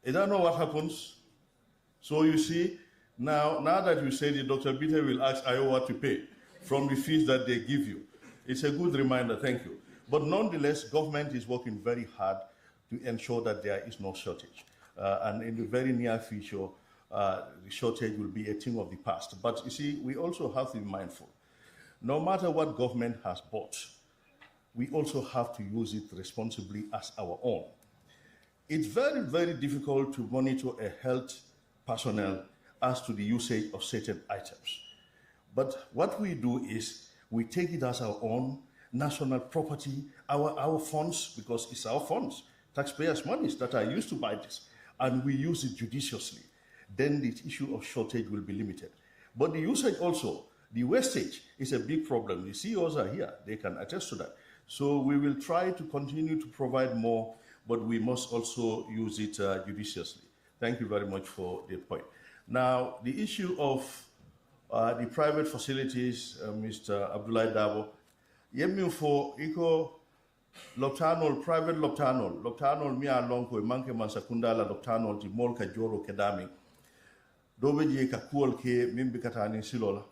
I don't know what happens. So you see, now that you said it, Dr. Peter will ask Iowa to pay from the fees that they give you. It's a good reminder, thank you. But nonetheless, government is working very hard to ensure that there is no shortage. And in the very near future, the shortage will be a thing of the past. But you see, we also have to be mindful. No matter what government has bought, we also have to use it responsibly as our own. It's very, very difficult to monitor a health personnel as to the usage of certain items. But what we do is we take it as our own national property, our funds, because it's our funds, taxpayers' monies that are used to buy this, and we use it judiciously. Then the issue of shortage will be limited. But the usage also, the wastage is a big problem. The CEOs are here, they can attest to that. So we will try to continue to provide more, but we must also use it judiciously. Thank you very much for the point. Now, the issue of the private facilities, Mr. Abdoulaye Dabo, yemi for iko loptanol, private loptanol mi along ko manke Mansa KUNDA la loptanol ti mol ka joro ke dami. Dobe je ka kuol ke mimbi katani silola.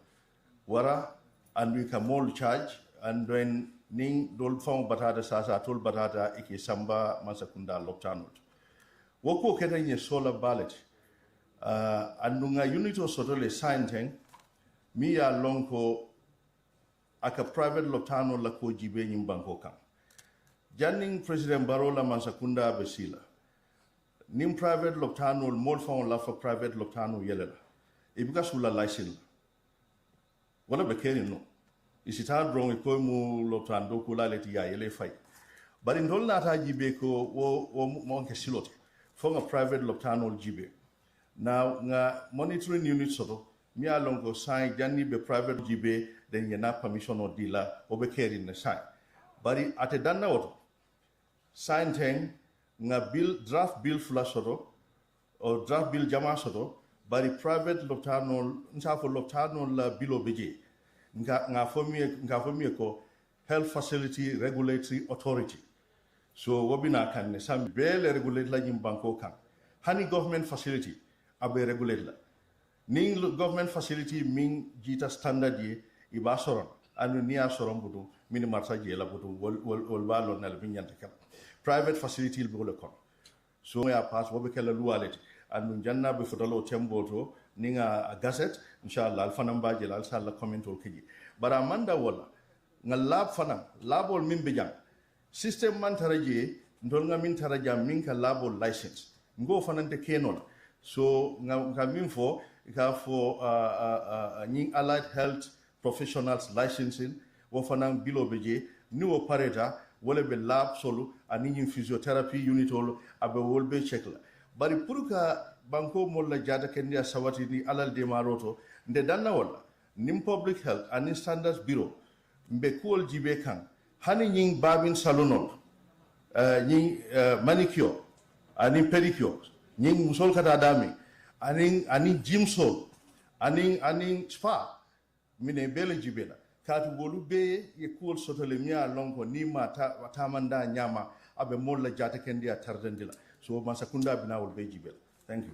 Wara, and we can mol charge, and when ning dol fong batata sasa tol batata ike samba Mansa KUNDA loptanol. Woko keta nye solar ballot. Andunga unito sotole sign teng, mi ya lonko aka private loptano la ko jibe nyimbanko kan. Janning President Barola Mansa KUNDA besila. Nim private loptano mol fon la for private loptano yelela. Ibuka sula license. Wala bekeri no. Isita drong ko mu loptando kula leti ya yele fay. But in dolna ta jibe ko wo mo ke silote. From a private loptano jibe. Now, nga monitoring unit soto, mi alongo sign janni be private jibe, then yena permission or dealer, obe carry in the sign. But at a dana auto, sign teng, nga bill, draft bill flash soto, or draft bill jama soto, but the private loptano, nsa for loptano la bill obeje. Nga for ko health facility regulatory authority. So wabina kan some bele regulate la jimbanko kan. Hani government facility abe regulate la. Ning government facility ming jita standard ye iba soron anu niya soron budu mini marsa je la budu wol balo na binyante kam. Private facility il bolo kon. So ya pass wobe kala lualeti anu janna be fotalo temboto ninga a gazette inshallah al fanamba je al sala comment ol kiji. Bara manda wala ngal lab fana labol min bijang. System man taraje ndolnga min taraja min ka label license ngo fanante kenon so nga min fo ka for ning allied health professionals licensing wo fanan bilo beje ni wo pareta wala be lab solo ani ning physiotherapy unit ol abe wolbe check la bari pour ka banko molla jada kendia sawati ni alal de maroto nde danna wala nim public health ani standards bureau mbe kuol jibe kan hani nying babin salonol nying manicure ani pedicure nying musol kata dami ani gym sol ani spa mine bele jibela katu bolu be ye kuol sotole miya lonko ni mata tamanda nyama abe molla jata kendia tardendila so Mansa KUNDA binawol be jibela. Thank you.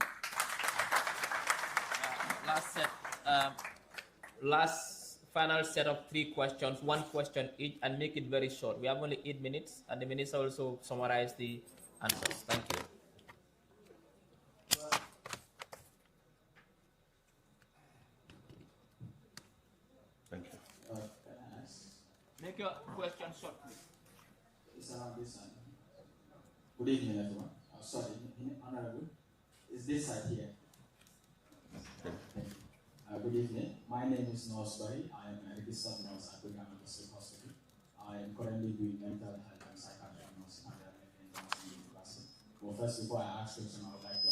Last final set of 3 questions, 1 question each, and make it very short. We have only 8 minutes, and the minister also summarize the answers. Thank you. Thank you. Can I ask? Make your question short, please. It's around this side. Good evening, everyone. Sorry, Honorable. Is this side here? Good evening. My name is Nurse Barry. I am a registered nurse at Brigham District Hospital. I am currently doing mental health and psychiatric nursing at the University. Well, first, before I ask questions, I would like to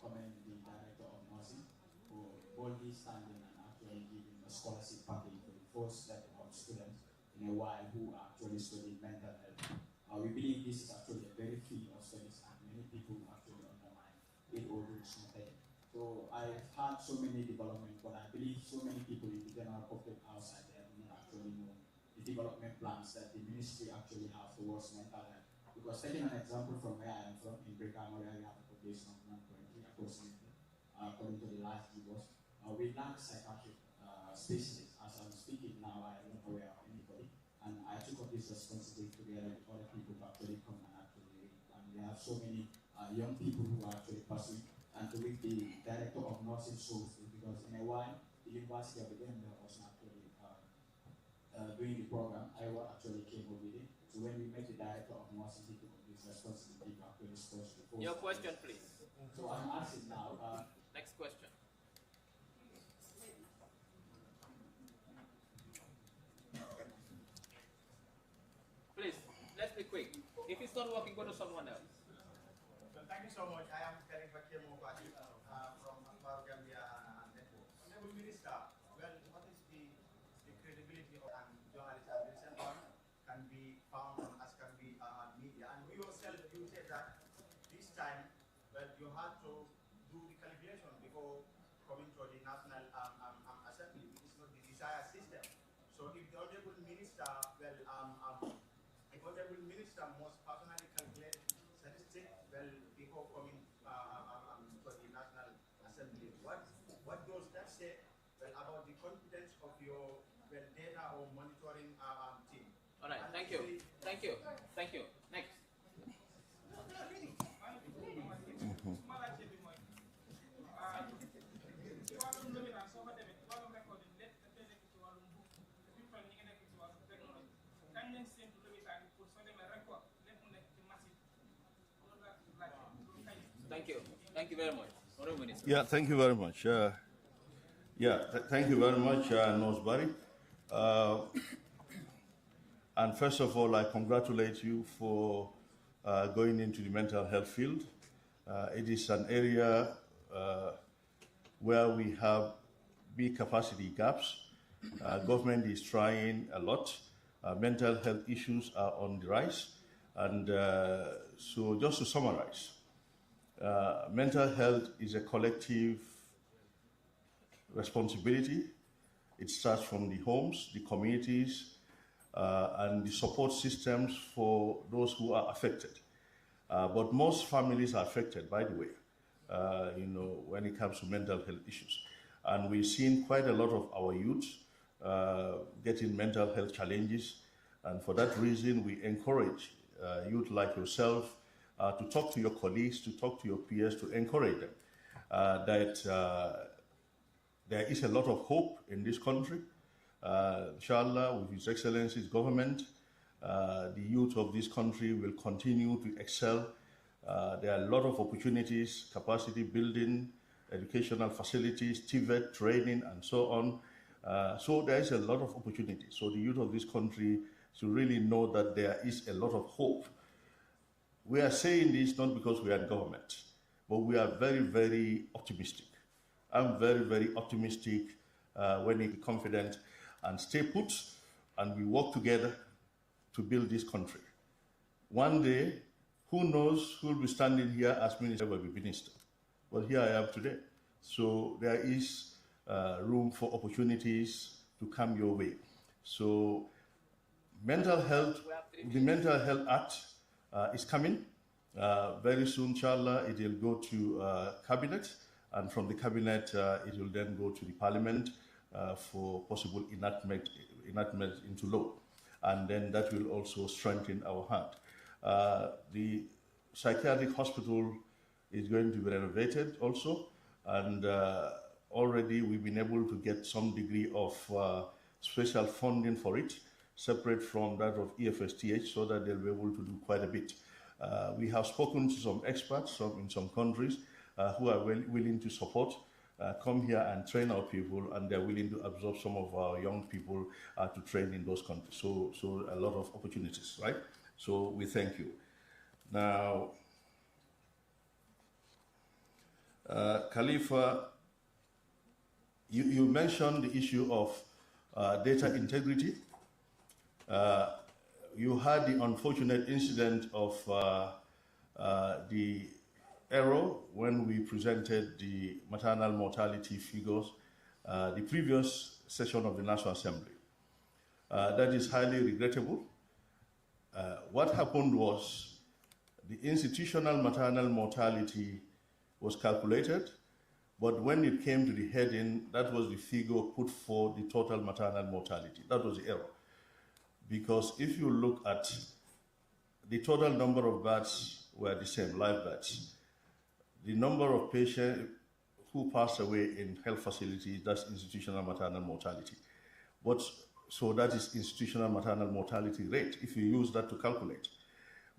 commend the Director of Nursing for boldly standing and actually giving a scholarship package for the first set of students in a while who are actually studying mental health. We believe this is actually a very field of studies, and many people actually undermine it or do something. So I've had so many developments, but I believe so many people in the general public outside there do not actually know the the development plans that the ministry actually have towards mental health. Because taking an example from where I am from, in Brikama, where we have a population of 120 approximately, according to the last GBOS, we lack psychiatric specialists. As I'm speaking now, I am not aware of anybody, and I took up this responsibility together with other people to actually come and actually, and we have so many young people who are actually pursuing, and to with the director of nursing schools, because in a while, the University of the Gambia was actually doing the program. I actually came up with it. So when we met the director of nursing, he took up this responsibility to actually sponsor the course. Your question, please. So I'm asking now. Next question. Please, let's be quick. If it's not working, go to someone else. Well, thank you so much. I am Karim Bakemo from Gambia Network. Honorable Minister, well, what is the credibility of journalists and recent one can be found on as can be on media? And you yourself, you said that this time, well, you had to do the calculation before coming to the National Assembly, which is not the desired system. So if the Honorable Minister, well, if Honorable Minister must personally calculate statistics, well, before coming to the National Assembly, what does that say, well, about the competence of your data or monitoring team? All right, thank you. Thank you. Thank you. Next. Thank you. Thank you very much. Yeah, thank you very much. Thank you very much, Nosbari. And first of all, I congratulate you for going into the mental health field. It is an area where we have big capacity gaps. Government is trying a lot. Mental health issues are on the rise. And so just to summarize, mental health is a collective responsibility. It starts from the homes, the communities, and the support systems for those who are affected. But most families are affected, by the way, when it comes to mental health issues. And we've seen quite a lot of our youth getting mental health challenges. And for that reason, we encourage youth like yourself to talk to your colleagues, to talk to your peers, to encourage them that there is a lot of hope in this country. Inshallah, with His Excellency's government, the youth of this country will continue to excel. There are a lot of opportunities, capacity building, educational facilities, TVET, training, and so on. So there is a lot of opportunities. So the youth of this country should really know that there is a lot of hope. We are saying this not because we are in government, but we are very, very optimistic. I'm very, very optimistic when we be confident and stay put, and we work together to build this country. One day, who knows who will be standing here as minister, will be minister. But here I am today. So there is room for opportunities to come your way. So mental health, the Mental Health Act is coming. Very soon, inshallah, it will go to cabinet, and from the cabinet, it will then go to the parliament for possible enactment into law. And then that will also strengthen our hand. The psychiatric hospital is going to be renovated also, and already we've been able to get some degree of special funding for it, separate from that of EFSTH, so that they'll be able to do quite a bit. We have spoken to some experts in some countries who are willing to support, come here and train our people, and they're willing to absorb some of our young people to train in those countries. So a lot of opportunities, right? So we thank you. Now, Khalifa, you mentioned the issue of data integrity. You had the unfortunate incident of the error when we presented the maternal mortality figures the previous session of the National Assembly. That is highly regrettable. What happened was the institutional maternal mortality was calculated, but when it came to the heading, that was the figure put for the total maternal mortality. That was the error. Because if you look at the total number of births were the same, live births. The number of patients who passed away in health facilities, that's institutional maternal mortality. So that is institutional maternal mortality rate, if you use that to calculate.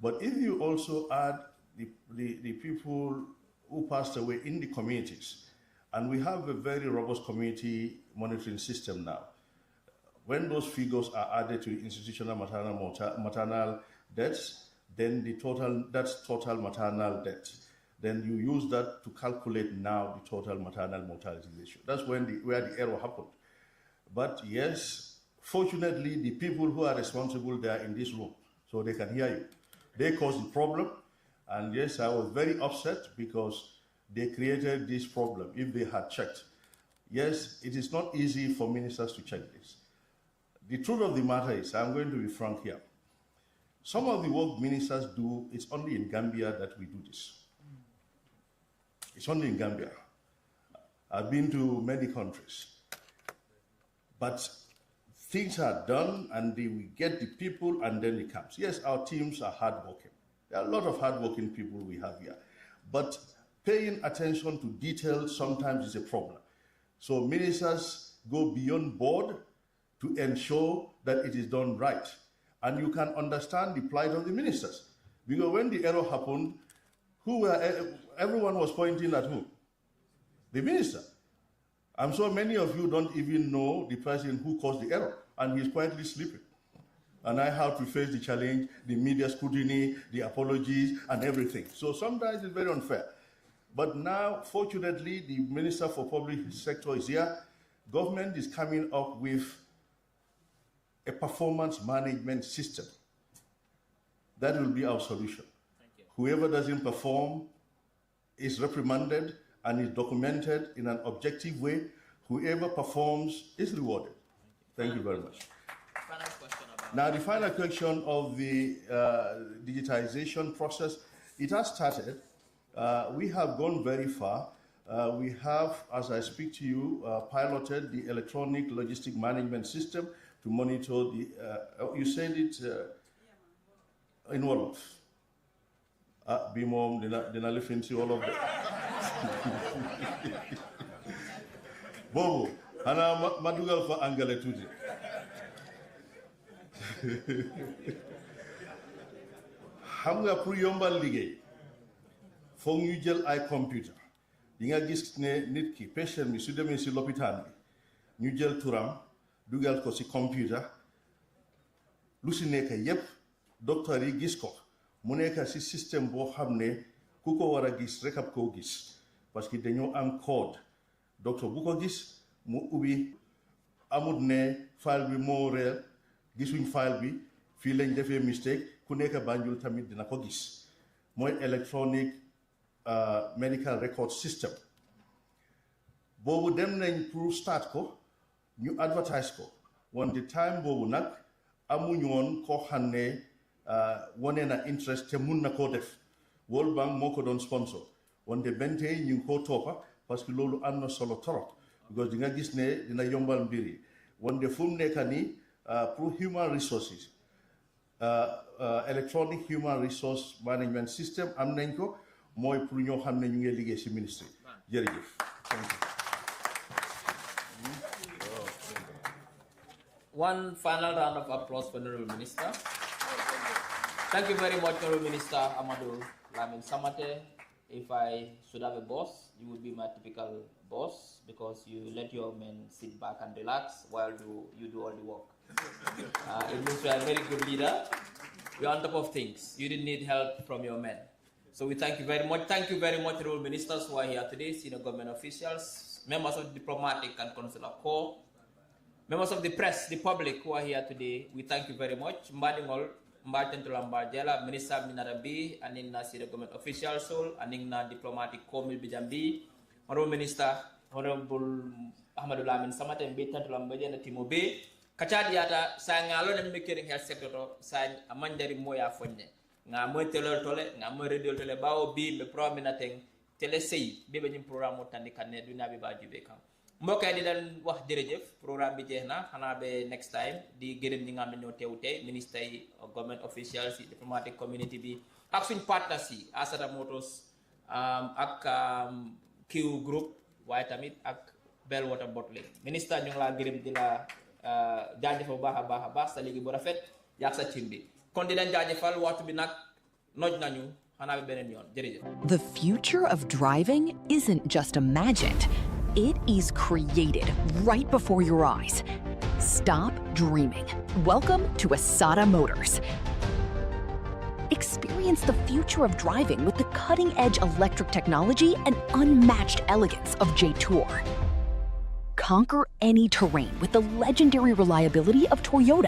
But if you also add the people who passed away in the communities, and we have a very robust community monitoring system now, when those figures are added to institutional maternal deaths, then that's total maternal death. Then you use that to calculate now the total maternal mortality ratio. That's where the error happened. But yes, fortunately, the people who are responsible, they are in this room, so they can hear you. They caused the problem, and yes, I was very upset because they created this problem if they had checked. Yes, it is not easy for ministers to check this. The truth of the matter is, I'm going to be frank here, some of the work ministers do, it's only in Gambia that we do this. It's only in Gambia. I've been to many countries. But things are done, and we get the people, and then it comes. Yes, our teams are hardworking. There are a lot of hardworking people we have here. But paying attention to details sometimes is a problem. So ministers go beyond board to ensure that it is done right. And you can understand the plight of the ministers. Because when the error happened, everyone was pointing at who? The minister. I'm sure many of you don't even know the person who caused the error, and he's quietly sleeping. And I have to face the challenge, the media scrutiny, the apologies, and everything. So sometimes it's very unfair. But now, fortunately, the Minister for Public Sector is here. Government is coming up with a performance management system. That will be our solution. Whoever doesn't perform is reprimanded and is documented in an objective way. Whoever performs is rewarded. Thank you very much. Now, the final question of the digitization process, it has started. We have gone very far. We have, as I speak to you, piloted the electronic logistic management system to monitor the, you said it in Wolof. Bimom, dina lifin si Wolof. Bobo, ana madugal fa angale tuti. Xam nga pour yombal liggéey foog ñu jël ay computer di nga gis ne nit ki patient mi su demee si lopitaan bi ñu jël turam dugal ko si computer lu si nekk yépp docteur yi gis ko mu nekk si système boo xam ne ku ko war a gis rek ab koo gis parce que dañoo am code docteur bu ko gis mu ubbi amut ne file bi moo réer gisuñ file bi fii lañ defee mistake ku nekk Banjul tamit dina ko gis mooy electronic medical record system boobu dem nañ pour start ko ñu advertise ko wante time boobu nag amuñ woon koo xam ne wane na interest te mun na koo def World Bank moo ko doon sponsor wante benn tey ñu ngi koo toppa parce que loolu am na solo trop because di nga gis ne dina yombal mbir yi wante fu mu nekk nii pour human resources electronic human resource management system am nañ ko mooy pour ñoo xam ne ñu ngi liggéey ci ministry jërëjëf. One final round of applause for the Honourable Minister. Thank you very much, Honourable Minister Ahmadou Lamin Samateh. If I should have a boss, you would be my typical boss because you let your men sit back and relax while you do all the work. It means you are a very good leader. You're on top of things. You didn't need help from your men. So we thank you very much. Thank you very much, Honourable Ministers who are here today, senior government officials, members of the diplomatic and consular corps, members of the press, the public who are here today. We thank you very much. Mbadingol, Mbatentula Mbajela, Minister Minarabi, Anina senior government officials, Anina diplomatic corps Milbijambi, Honourable Minister, Honourable Ahmadou Lamin Samateh, Mbetentula Mbajela Timobe, kachadi yata sa ngalo na mekering health sector to sa manjari moya fonne nga mo telol tole nga mo radio tole bawo bi me promina teng tele sey be be programme tandi kanne duna be ba jube kam mbokay di dan wax jërëjëf programme bi jeexna xana be next time di gërëm ñi nga am ñoo teew tey ministre yi government officials yi diplomatic community bi ak suñ partners yi Asada Motors ak Q group waaye tamit ak Bell Water Bottling ministre ñu ngi laa gërëm di la jaajëfal bu baax a baax sa liggéey bu rafet yak sa team bi kon di leen jaajëfal waxtu bi nag noj nañu xanaa bi beneen yoon jërëjëf. The future of driving isn't just imagined, it is created right before your eyes. Stop dreaming. Welcome to Asada Motors. Experience the future of driving with the cutting-edge electric technology and unmatched elegance of J-Tour. Conquer any terrain with the legendary reliability of Toyota.